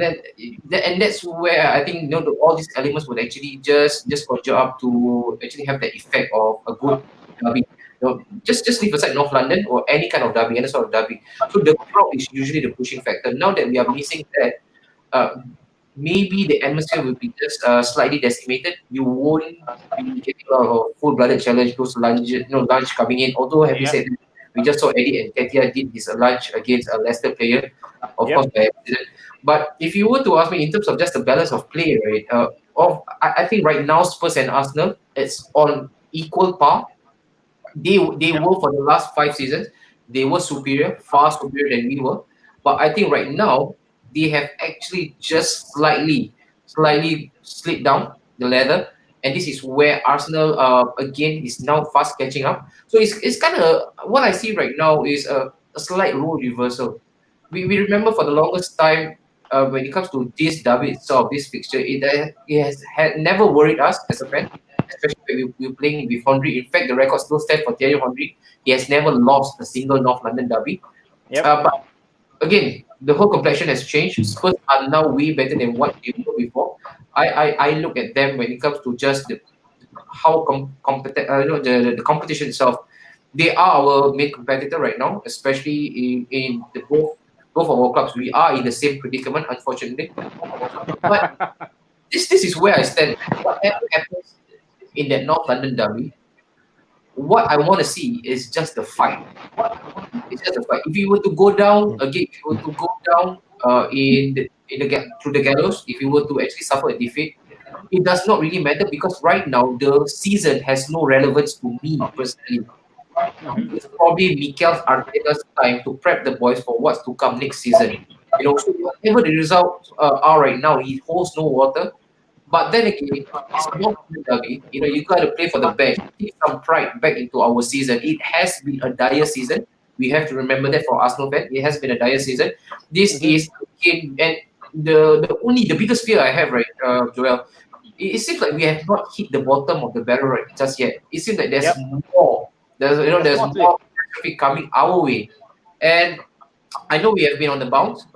S1: that's where I think all these elements would actually just conjure up to actually have that effect of a good derby. Just leave aside North London or any kind of derby, any sort of derby. So the crowd is usually the pushing factor. Now that we are missing that, uh, maybe the atmosphere will be just slightly decimated. You won't be getting a lot of full-blooded challenge, those lunch coming in. Although, having
S2: Yep.
S1: said that, we just saw Eddie and Katia did his lunch against a Leicester player, of course,
S2: Yep.
S1: by accident. But if you were to ask me in terms of just the balance of play, right, I think right now Spurs and Arsenal, it's on equal par. They
S2: Yep.
S1: were for the last 5 seasons. They were superior, far superior than we were. But I think right now they have actually just slightly slid down the ladder, and this is where Arsenal again is now fast catching up. So it's kind of what I see right now is a slight role reversal. We remember for the longest time. When it comes to this derby itself, this fixture, it has had never worried us as a fan, especially when we're playing with Henry. In fact, the record still stands for Thierry Henry. He has never lost a single North London derby.
S2: Yep.
S1: But again, the whole complexion has changed. Spurs are now way better than what they were before. I look at them when it comes to just how competent, the competition itself. They are our main competitor right now, especially in the both of our clubs. We are in the same predicament, unfortunately. But this is where I stand. Whatever happens in that North London derby, what I want to see is just the fight. It's just a fight. If you were to go down again, if you were to go down through the gallows, if you were to actually suffer a defeat, it does not really matter because right now the season has no relevance to me personally.
S2: Mhm.
S1: It's probably Mikel Arteta's time to prep the boys for what's to come next season. So whatever the results are right now, he holds no water. But then again, it's not derby. You got to play for the bench. Take some pride back into our season. It has been a dire season. We have to remember that for Arsenal fans. It has been a dire season. This
S2: Mhm.
S1: is again, and the biggest fear I have, right, Joel. It seems like we have not hit the bottom of the barrel right just yet. It seems like there's
S2: Yep.
S1: more. There's
S2: More to it.
S1: more traffic coming our way, and I know we have been on the bounce.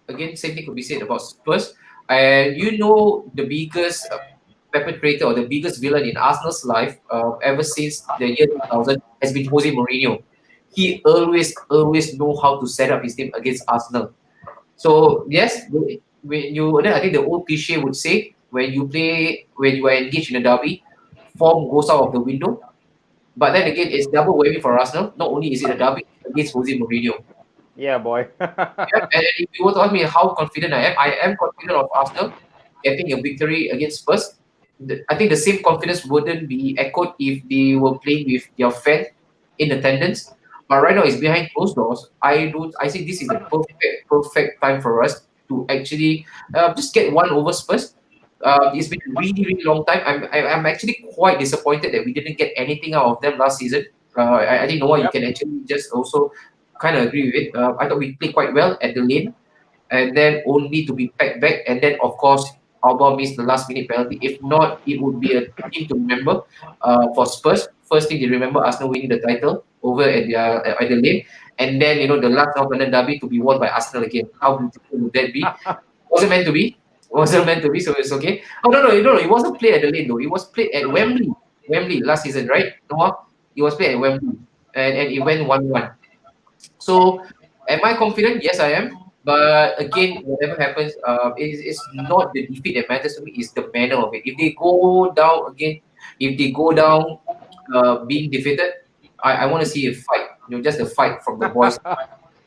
S1: Again, same thing could be said about Spurs. And the biggest perpetrator or the biggest villain in Arsenal's life ever since the year 2000 has been Jose Mourinho. He always know how to set up his team against Arsenal. So yes, then I think the old cliche would say when you are engaged in a derby, form goes out of the window. But then again, it's double whammy for Arsenal. Not only is it a derby against Jose Mourinho,
S2: Yeah, boy.
S1: yeah, and if you were to ask me how confident I am confident of Arsenal getting a victory against Spurs. I think the same confidence wouldn't be echoed if they were playing with their fans in attendance. But right now it's behind closed doors. I think this is the perfect time for us to actually just get one over Spurs. It's been a really long time. I'm actually quite disappointed that we didn't get anything out of them last season. I think Noah, you
S2: Yep.
S1: can actually just also kind of agree with it. I thought we played quite well at the lane, and then only to be packed back, and then of course Alba missed the last minute penalty. If not, it would be a thing to remember for Spurs. First thing they remember Arsenal winning the title over at the lane, and then the last North London derby to be won by Arsenal again. How beautiful would that be? Wasn't meant to be. Wasn't meant to be, so it's okay. Oh no, it wasn't played at the lane though. It was played at Wembley. Wembley last season, right? Noah? It was played at Wembley. And it went 1-1. So, am I confident? Yes, I am. But again, whatever happens, it's not the defeat that matters to me. It's the manner of it. If they go down again, if they go down being defeated, I want to see a fight. Just a fight from the boys.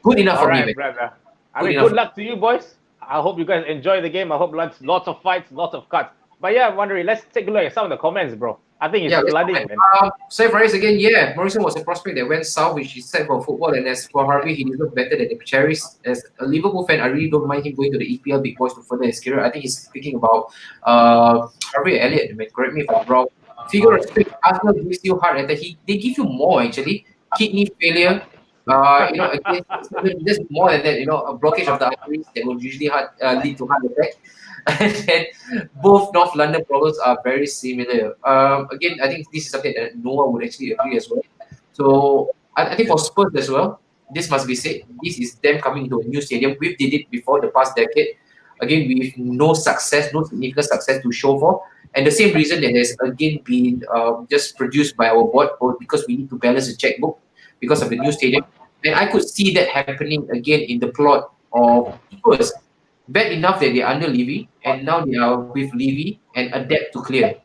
S1: Good enough
S2: All
S1: for me,
S2: right,
S1: man.
S2: brother. I
S1: Good
S2: mean,
S1: enough.
S2: good luck to you, boys. I hope you guys enjoy the game. I hope lots of fights, lots of cuts. But yeah, wondering. Let's take a look at some of the comments, bro. I think it's
S1: Yeah, let's
S2: flooding,
S1: comment.
S2: man.
S1: Save Rice again. Yeah, Morrison was a prospect that went south, which is sad for football. And as for Harvey, he deserves better than the Cherries. As a Liverpool fan, I really don't mind him going to the EPL big boys to further his career. I think he's speaking about Harvey Elliott. Correct me if I'm wrong. Figure of speech, Arsenal gives you heart attack. They give you more actually. Kidney failure. Again, there's more than that. A blockage of the arteries that would usually lead to heart attack. And then both North London problems are very similar. Again, I think this is something that Noah would actually agree as well. So I think for Spurs as well, this must be said. This is them coming to a new stadium. We did it before the past decade. Again, with no success, no significant success to show for. And the same reason that has again been just produced by our board, because we need to balance the checkbook because of the new stadium. And I could see that happening again in the plot of Spurs. Bad enough that they're under Levy, and now they are with Levy and adapt to clear.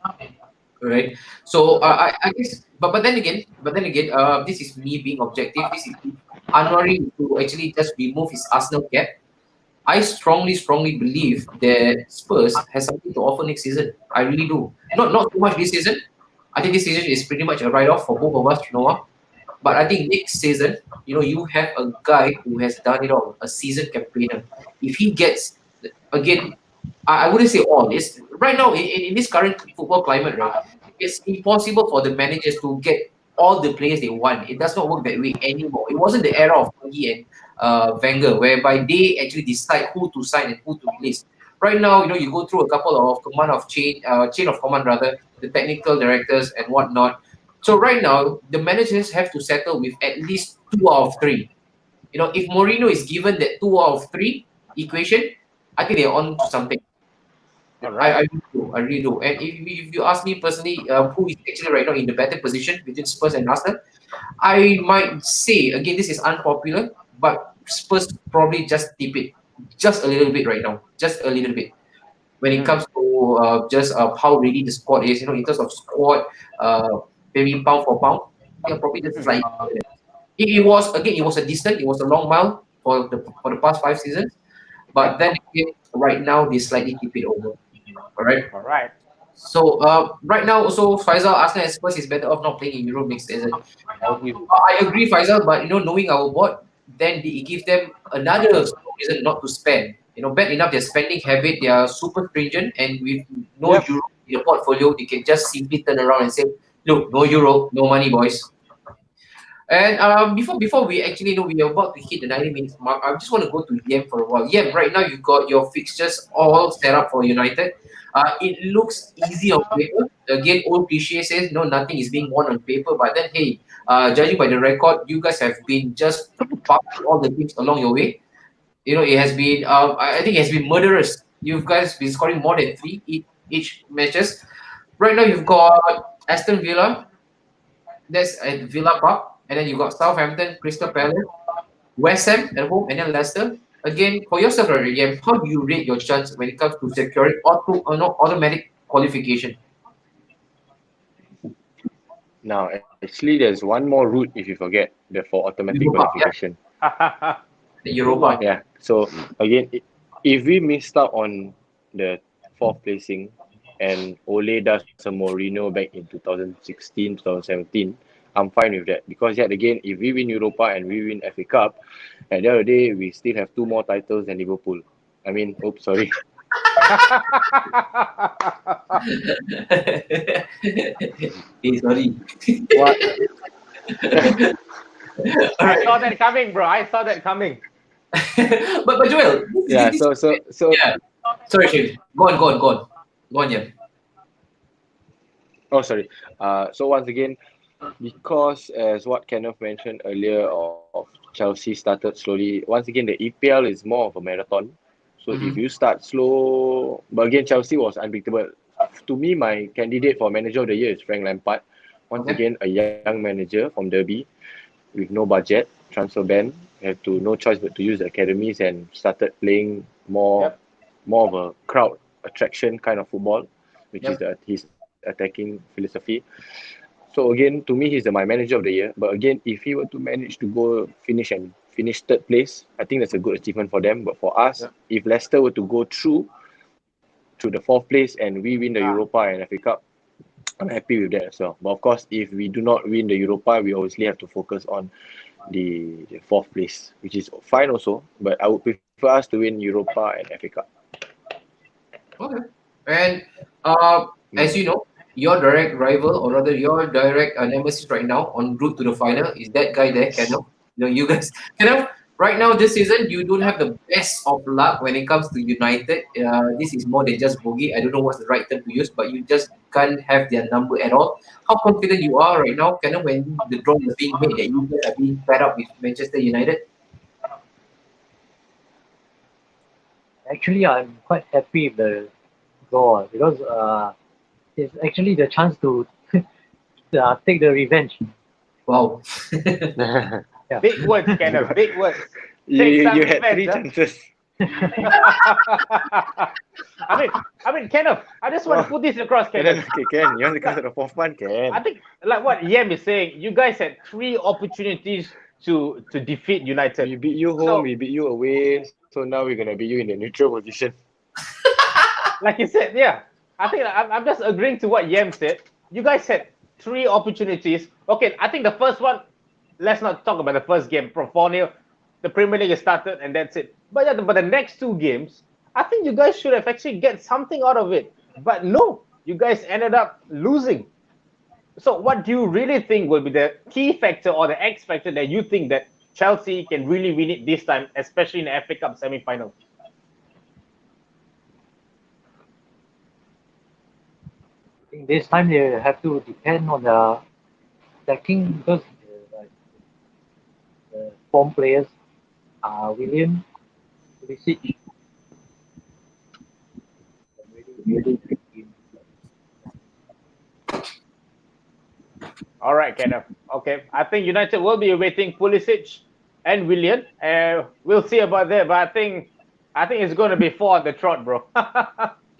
S1: Right. So I guess, but then again, this is me being objective. This is Anwari to actually just remove his Arsenal cap. I strongly believe that Spurs has something to offer next season. I really do. Not so much this season. I think this season is pretty much a write-off for both of us, Noah. But I think next season, you have a guy who has done it all, a seasoned campaigner. If he gets, again, I wouldn't say all. It's right now in this current football climate, right? It's impossible for the managers to get all the players they want. It does not work that way anymore. It wasn't the era of Fergie and Wenger, whereby they actually decide who to sign and who to release. Right now, you go through a couple of chain of command rather, the technical directors and whatnot. So right now, the managers have to settle with at least 2 out of 3. If Mourinho is given that 2 out of 3 equation, I think they're on to something.
S2: All
S1: I
S2: right.
S1: really do. I really do. And if you ask me personally, who is actually right now in the better position between Spurs and Arsenal, I might say, again, this is unpopular, but Spurs probably just tip it just a little bit right now. Just a little bit. When it comes to just how ready the squad is, in terms of squad, maybe pound for pound, yeah, probably just slightly. It was a long mile for the past 5 seasons, but then again, right now they slightly tip it over. All right.
S2: All right.
S1: So right now also Faisal Arsenal and Spurs is better off not playing in Europe next season. I agree, Faisal, but knowing our board, then it gives them another reason not to spend. Bad enough their spending habit, they are super stringent, and with no
S2: Yep.
S1: Euro in the portfolio, they can just simply turn around and say, "Look, no Euro, no money, boys." And before we actually know we are about to hit the 90 minutes mark, I just want to go to Yem for a while. Yem, right now you've got your fixtures all set up for United. It looks easy on paper. Again, old cliche says no, nothing is being won on paper. But then, hey, judging by the record, you guys have been just bumping all the teams along your way. It has been, I think it has been murderous. You guys been scoring more than 3 each matches. Right now, you've got Aston Villa, that's at Villa Park, and then you got Southampton, Crystal Palace, West Ham at home, and then Leicester. Again, for yourself, again, how do you rate your chance when it comes to securing automatic qualification?
S5: Now, actually, there's one more route if you forget for automatic
S1: Europa,
S5: qualification.
S1: The Europa.
S5: Yeah. So again, if we missed out on the 4th placing and Ole does a Mourinho back in 2016, 2017, I'm fine with that. Because yet again, if we win Europa and we win FA Cup, at the end of the day, we still have 2 more titles than Liverpool. I mean, oops, sorry.
S1: Hey, sorry.
S5: What?
S2: I saw that coming, bro. I saw that coming.
S1: but Joel,
S5: Yeah.
S1: this-
S5: So.
S1: yeah. Sorry, Shane. Go on, yeah.
S5: Oh, sorry. So once again, because as what Kenneth mentioned earlier of Chelsea started slowly, once again, the EPL is more of a marathon. So if you start slow, but again, Chelsea was unbeatable. To me, my candidate for manager of the year is Frank Lampard. Once again, a young manager from Derby with no budget, transfer ban, had to no choice but to use the academies and started playing more of a crowd attraction kind of football, which is his attacking philosophy. So again, to me, he's my manager of the year. But again, if he were to manage to finish 3rd place, I think that's a good achievement for them. But for us, if Leicester were to go through to the 4th place and we win the Europa and FA Cup, I'm happy with that as well. But of course, if we do not win the Europa, we obviously have to focus on the 4th place, which is fine also. But I would prefer us to win Europa and FA Cup.
S1: Okay. And as you know, your direct rival, or rather your direct nemesis right now on route to the final is that guy there, Kenneth. You guys, Kenneth, right now this season you don't have the best of luck when it comes to United. This is more than just bogey. I don't know what's the right term to use, but you just can't have their number at all. How confident you are right now, Kenneth, when the draw is being made that you guys are being fed up with Manchester United?
S3: Actually, I'm quite happy with the draw because it's actually the chance to take the revenge.
S1: Wow.
S3: Yeah.
S2: Big words, Kenneth. Big words.
S5: you
S2: some
S5: had 3
S2: revenge,
S5: chances.
S2: I mean, Kenneth. I just want to put this across, Kenneth.
S5: Okay, Ken, you want to come to the 4th one, Ken?
S2: I think, like what Yem is saying, you guys had 3 opportunities to defeat United.
S5: We beat you home,
S2: So-
S5: we beat you away, so now we're gonna beat you in the neutral position.
S2: Like you said, yeah. I think I'm just agreeing to what Yem said. You guys had 3 opportunities. Okay, I think the first one, let's not talk about the first game. From 4-0, the Premier League started and that's it. But yeah, but the next 2 games, I think you guys should have actually get something out of it. But no, you guys ended up losing. So what do you really think will be the key factor or the X factor that you think that Chelsea can really win it this time, especially in the FA Cup semi-final?
S3: I think this time they have to depend on the attacking because the form players are William, Pulisic.
S2: All right, Kenneth. Okay, I think United will be awaiting Pulisic and Willian. We'll see about that, but I think it's going to be 4 on the trot, bro.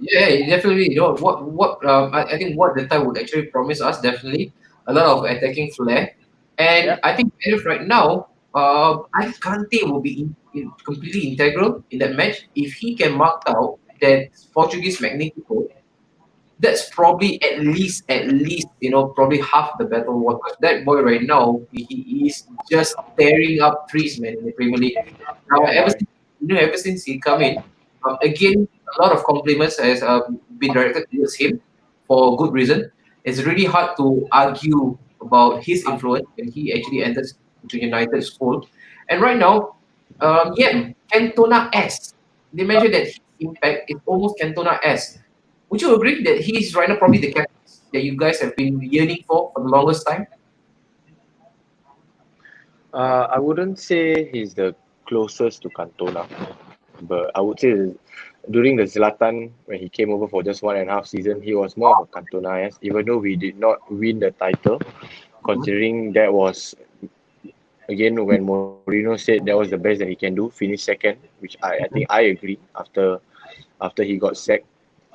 S1: Yeah, definitely. You know what I think what the tie would actually promise us, definitely a lot of attacking flair, and
S2: Yeah.
S1: I think if right now, I think Kante will be completely integral in that match if he can mark out that Portuguese Magnifico. That's probably at least probably half the battle won. Because that boy right now, he is just tearing up trees, man, in the Premier League. Now,
S2: Yeah, boy.
S1: ever since he come in, again, a lot of compliments has been directed towards him for good reason. It's really hard to argue about his influence when he actually enters into United's fold. And right now, yeah, Cantona-esque. They mentioned that his impact is almost Cantona-esque. Would you agree that he is right now probably the captain that you guys have been yearning for the longest time?
S5: I wouldn't say he's the closest to Cantona, but I would say during the Zlatan, when he came over for just 1.5 season, he was more of a Cantona, yes, even though we did not win the title, considering that was, again, when Mourinho said that was the best that he can do, finish second, which I think I agree after he got sacked.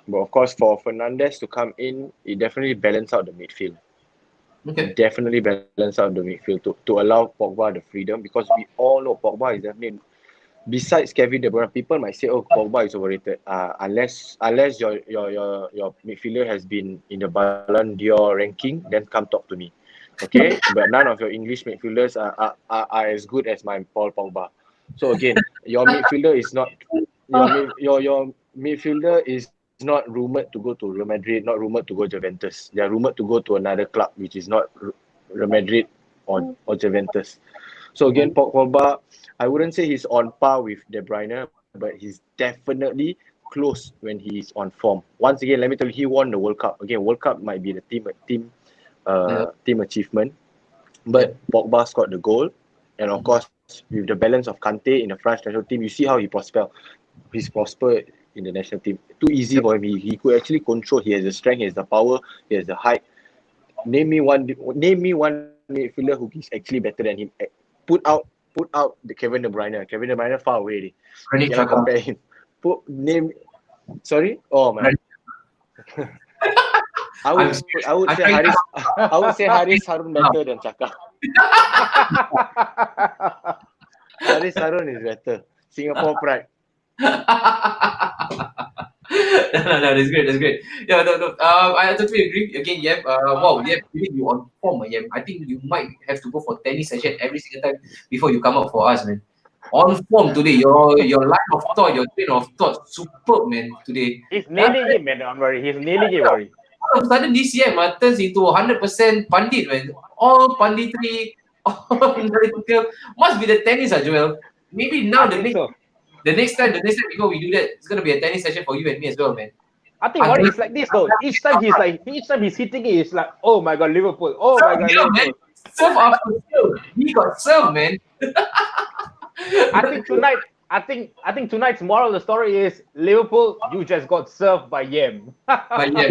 S5: But of course, for Fernandes to come in, it definitely balanced out the midfield.
S1: Okay.
S5: Definitely balance out the midfield to allow Pogba the freedom, because we all know Pogba is definitely, besides Kevin De Bruyne, people might say, oh, Pogba is overrated. Unless your midfielder has been in the Ballon d'Or ranking, then come talk to me. Okay? But none of your English midfielders are as good as my Paul Pogba. So again, your midfielder is not your midfielder is not rumored to go to Real Madrid, not rumored to go Juventus. They are rumored to go to another club, which is not Real Madrid or Juventus. So again, Pogba, I wouldn't say he's on par with De Bruyne, but he's definitely close when he's on form. Once again, let me tell you, he won the World Cup. Again, World Cup might be the team achievement, but Pogba scored the goal, and of course, with the balance of Kante in the French national team, you see how he prospered. He's prospered in the national team. Too easy for him. He could actually control. He has the strength, he has the power, he has the height. Name me one midfielder who is actually better than him. Put out the Kevin De Bruyne. Kevin De Bruyne far away.
S1: Granit
S5: Cannot
S1: Xhaka.
S5: compare him. Sorry? Oh man. I would say Haris Harun better than Xhaka. Haris Harun is better. Singapore pride.
S1: No, that's great. That's great. Yeah, no. I totally agree. Again, yeah. Wow, yeah. Really, you on form, yeah. I think you might have to go for tennis session every single time before you come out for us, man. On form today. Your line of thought, your train of thought, superb, man. Today.
S2: He's
S1: Yeah,
S2: nailing it, man. Don't worry. He's nailing it, worry.
S1: all of a sudden this year turns into 100% pandit, man. All panditry, all analytical. Must be the tennis, Joel. Maybe now
S2: I think so.
S1: the next time before we do that, it's gonna be a tennis session for you and me as well, man.
S2: I think worry is like this though. Each time he's hitting it, it's like, oh my god, Liverpool. Oh my god,
S1: Yeah, man.
S2: Liverpool.
S1: Serve after serve. He got served, man.
S2: I think tonight's moral of the story is Liverpool, you just got served by Yem.
S1: But yeah,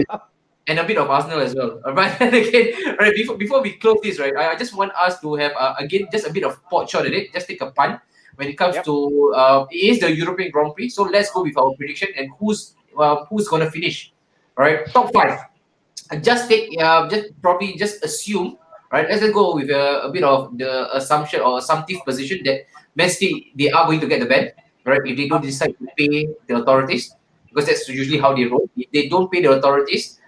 S1: and a bit of Arsenal as well. But then again, right before we close this, right, I just want us to have again just a bit of pot shot at it. Just take a punt when it comes
S2: Yep.
S1: to it is the European Grand Prix. So let's go with our prediction and who's gonna finish. All right, top five. Just take just probably just assume. Right, let's just go with a bit of the assumption or assumptive position that Man City they are going to get the ban. Right, if they don't decide to pay the authorities, because that's usually how they roll. If they don't pay the authorities,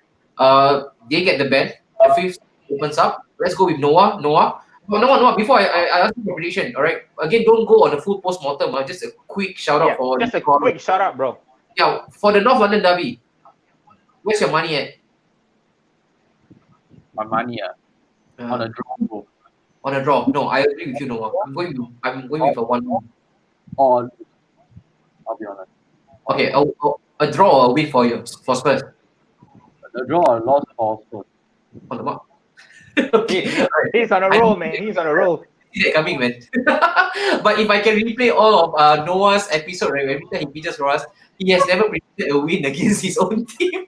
S1: they get the ban. The fifth opens up. Let's go with Noah. Noah. Before I ask you your prediction, all right. Again, don't go on the full post mortem. Just a quick shout out
S2: Yeah,
S1: for
S2: just a quick shout out, bro.
S1: yeah for the North London derby. Where's your money at?
S6: My money on a draw, bro.
S1: On a draw. No, I agree with you, Noah. I'm going with a 1-1.
S6: Or I'll be honest.
S1: Okay, a draw or a win for you for Spurs.
S6: The draw or loss for Spurs.
S1: On the mark. Okay, alright.
S2: He's on a roll, man. He's on a roll.
S1: See that coming, man. But if I can replay all of Noah's episode, right, every time he pitches for us, he has never predicted a win against his own team.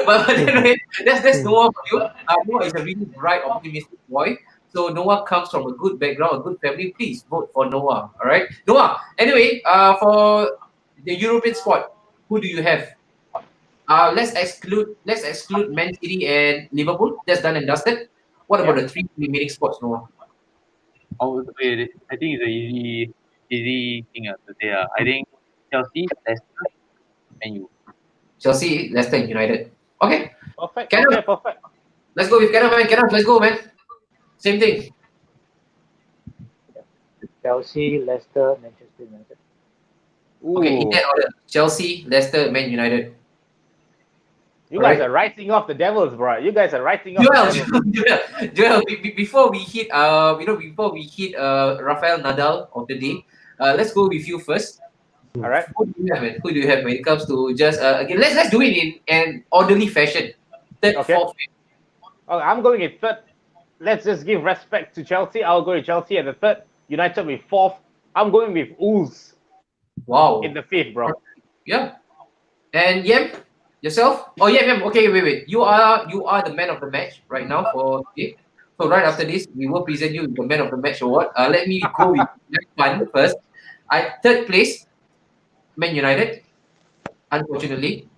S1: but then, right, that's Noah for you. Noah is a really bright, optimistic boy. So Noah comes from a good background, a good family. Please vote for Noah. All right, Noah. Anyway, for the European spot, who do you have? Let's exclude Man City and Liverpool. That's done and dusted. What about the three remaining spots, Noah?
S6: I think it's a easy thing to say. I think Chelsea, Leicester, Man U.
S1: Chelsea, Leicester, and United. Okay,
S2: Perfect.
S1: Kenneth.
S2: Okay, perfect.
S1: let's go with Kenneth, man. Kenneth, let's go, man. Same thing.
S3: Chelsea, Leicester, Manchester United.
S1: Okay, in
S2: Ooh.
S1: that order. Chelsea, Leicester, Man United.
S2: You guys
S1: Alright.
S2: are writing off the Devils, bro. You guys are writing off the Devils.
S1: Joel, before we hit Rafael Nadal of the day, let's go with you first.
S2: All right.
S1: Who do you have, man? Who do you have when it comes to just again? Let's do it in an orderly fashion. Third,
S2: Okay.
S1: fourth, fifth.
S2: Okay, I'm going with third. Let's just give respect to Chelsea. I'll go with Chelsea at the third. United with fourth. I'm going with Wolves
S1: Wow.
S2: in the fifth, bro.
S1: Yeah. And Yem, yourself? Oh Yem. Okay, wait. You are the man of the match right now for today. So right after this, we will present you with the man of the match award. Let me go with one first. Third place, Man United. Unfortunately,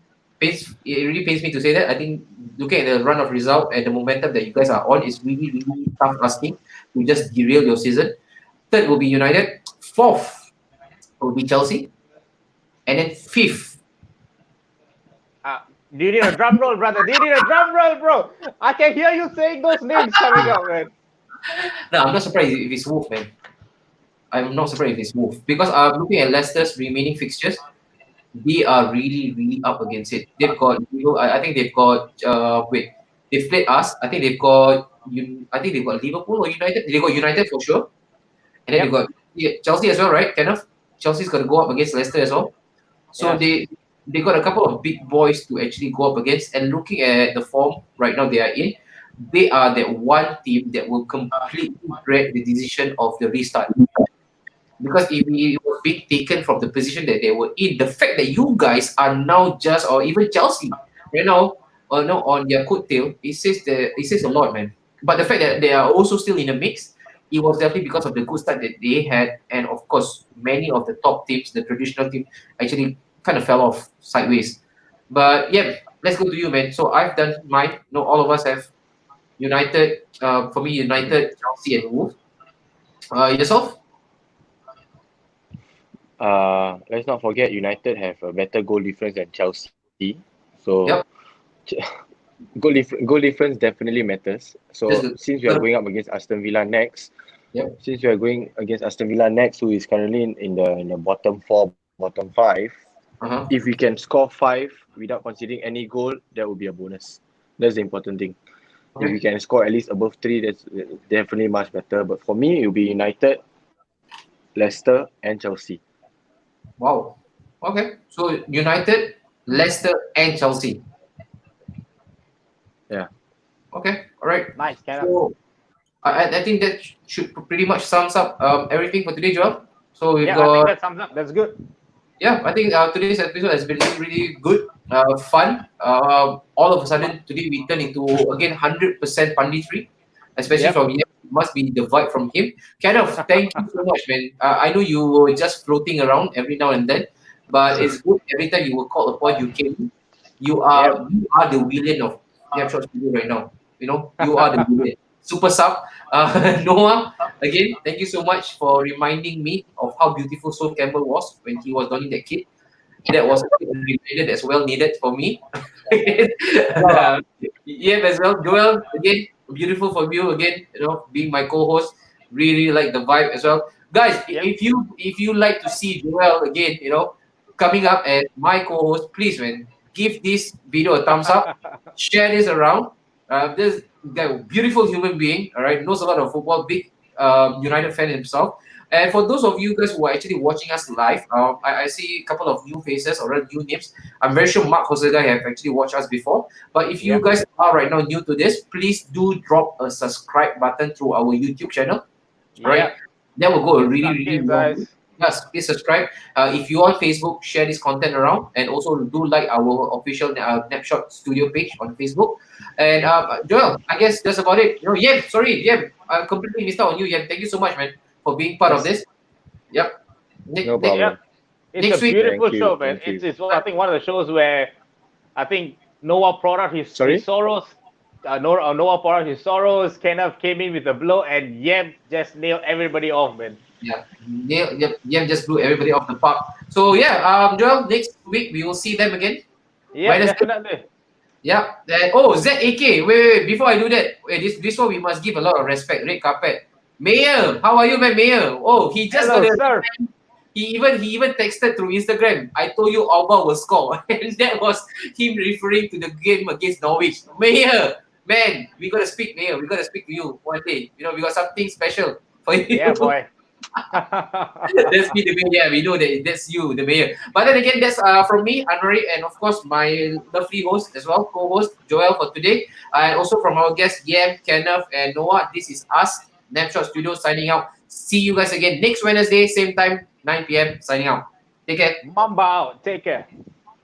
S1: it really pains me to say that. I think looking at the run of result and the momentum that you guys are on is really, really tough asking to just derail your season. Third will be United. Fourth will be Chelsea. And then fifth.
S2: Do you need a drum roll, brother? Do you need a drum roll, bro? I can hear you saying those names coming up, man.
S1: No, I'm not surprised if it's Wolf, man. I'm not surprised if it's Wolf. Because I'm looking at Leicester's remaining fixtures. They are really, really up against it. They've got, I think they've got, they've played us. I think they've got Liverpool or United. They got United for sure. And then they've got Chelsea as well, right, Kenneth? Chelsea's got to go up against Leicester as well. So they got a couple of big boys to actually go up against. And looking at the form right now they are in, they are that one team that will completely break the decision of the restart. Because if it was being taken from the position that they were in, the fact that you guys are now just, or even Chelsea, right now, on their coattail, it says a lot, man. But the fact that they are also still in the mix, it was definitely because of the good start that they had, and of course, many of the top teams, the traditional team, actually kind of fell off sideways. But yeah, let's go to you, man. So I've done mine. All of us have United. For me, United, Chelsea, and Wolves. Yourself?
S5: let's not forget United have a better goal difference than Chelsea. So
S1: Yep.
S5: goal difference definitely matters.
S1: That's
S5: So
S1: good.
S5: since we are going up against Aston Villa next,
S1: Yep.
S5: since we are going against Aston Villa next, who is currently in the bottom four, bottom five,
S1: Uh-huh.
S5: if we can score five without conceding any goal, that would be a bonus. That's the important thing. If we
S1: Okay.
S5: can score at least above three, that's definitely much better. But for me, it will be United, Leicester, and Chelsea.
S1: Wow. Okay. So United, Leicester, and Chelsea.
S5: Yeah.
S1: Okay. All right.
S2: Nice, Kenneth.
S1: So I think that should pretty much sums up everything for today, Joel. So we've
S2: Yeah, I think
S1: got
S2: that sums up. That's good.
S1: yeah. I think today's episode has been really, really good, fun. All of a sudden today we turn into again 100% punditry, especially
S2: Yep.
S1: from him. Must be the vibe from him. Kenneth, thank you so much, man. I know you were just floating around every now and then, but it's good every time you were called upon. You came.
S2: Yep.
S1: You are the villain of Snapshot Studio right now. You know, you are the villain. Super sub. Noah, again, thank you so much for reminding me of how beautiful Sol Campbell was when he was donning that kid. That was a reminder that's well needed for me. uh, yeah, as well. Joel, again, beautiful from you again, being my co-host. Really like the vibe as well. Guys,
S2: Yep.
S1: if you like to see Joel again, coming up as my co-host, please man, give this video a thumbs up, share this around. This guy, beautiful human being, all right, knows a lot of football, big United fan himself. And for those of you guys who are actually watching us live, I see a couple of new faces or new names. I'm very sure Mark Hosega have actually watched us before. But if you
S2: Yep.
S1: guys are right now new to this, please do drop a subscribe button through our YouTube channel. All right,
S2: Yep.
S1: that will go a
S2: Hit
S1: really, really
S2: subscribe,
S1: long way.
S2: guys.
S1: Yes, please subscribe. If you on Facebook, share this content around, and also do like our official Snapshot Studio page on Facebook. And Joel, I guess that's about it. Yem, sorry, Yem, I completely missed out on you, Yem. Thank you so much, man, for being part of
S5: Yes.
S1: this. Yep.
S5: No
S2: Yep.
S5: problem.
S2: It's a
S1: Next week,
S2: beautiful
S5: Thank you.
S2: show, man.
S5: Thank you.
S2: It's I think one of the shows where I think Noah poured out
S5: Sorry?
S2: his sorrows. Noah poured out his sorrows. Kenneth came in with a blow, and Yem just nailed everybody off, man.
S1: yeah, Yem just blew everybody off the park. So yeah, Joel, next week we will see them again.
S2: Yeah,
S1: Wednesday.
S2: definitely.
S1: Yeah. Oh, ZAK. Wait. Before I do that, wait, this one we must give a lot of respect. Red carpet. Mayor, how are you, man, Mayor? Oh, he just
S2: Hello,
S1: got a.
S2: sir.
S1: He even texted through Instagram. I told you Alba will score, and that was him referring to the game against Norwich. Mayor, man, we gotta speak, Mayor. We gotta speak to you one day. We got something special for you.
S2: Yeah, boy.
S1: That's me, the mayor. Yeah, we know that that's you, the mayor. But then again, that's from me, Anwari, and of course my lovely host as well, co-host Joel for today, and also from our guests Yam, Kenneth, and Noah. This is us, Snapshot Studio, signing out. See you guys again next Wednesday, same time, 9 p.m. Signing out. Take care.
S2: Mamba out. Take care.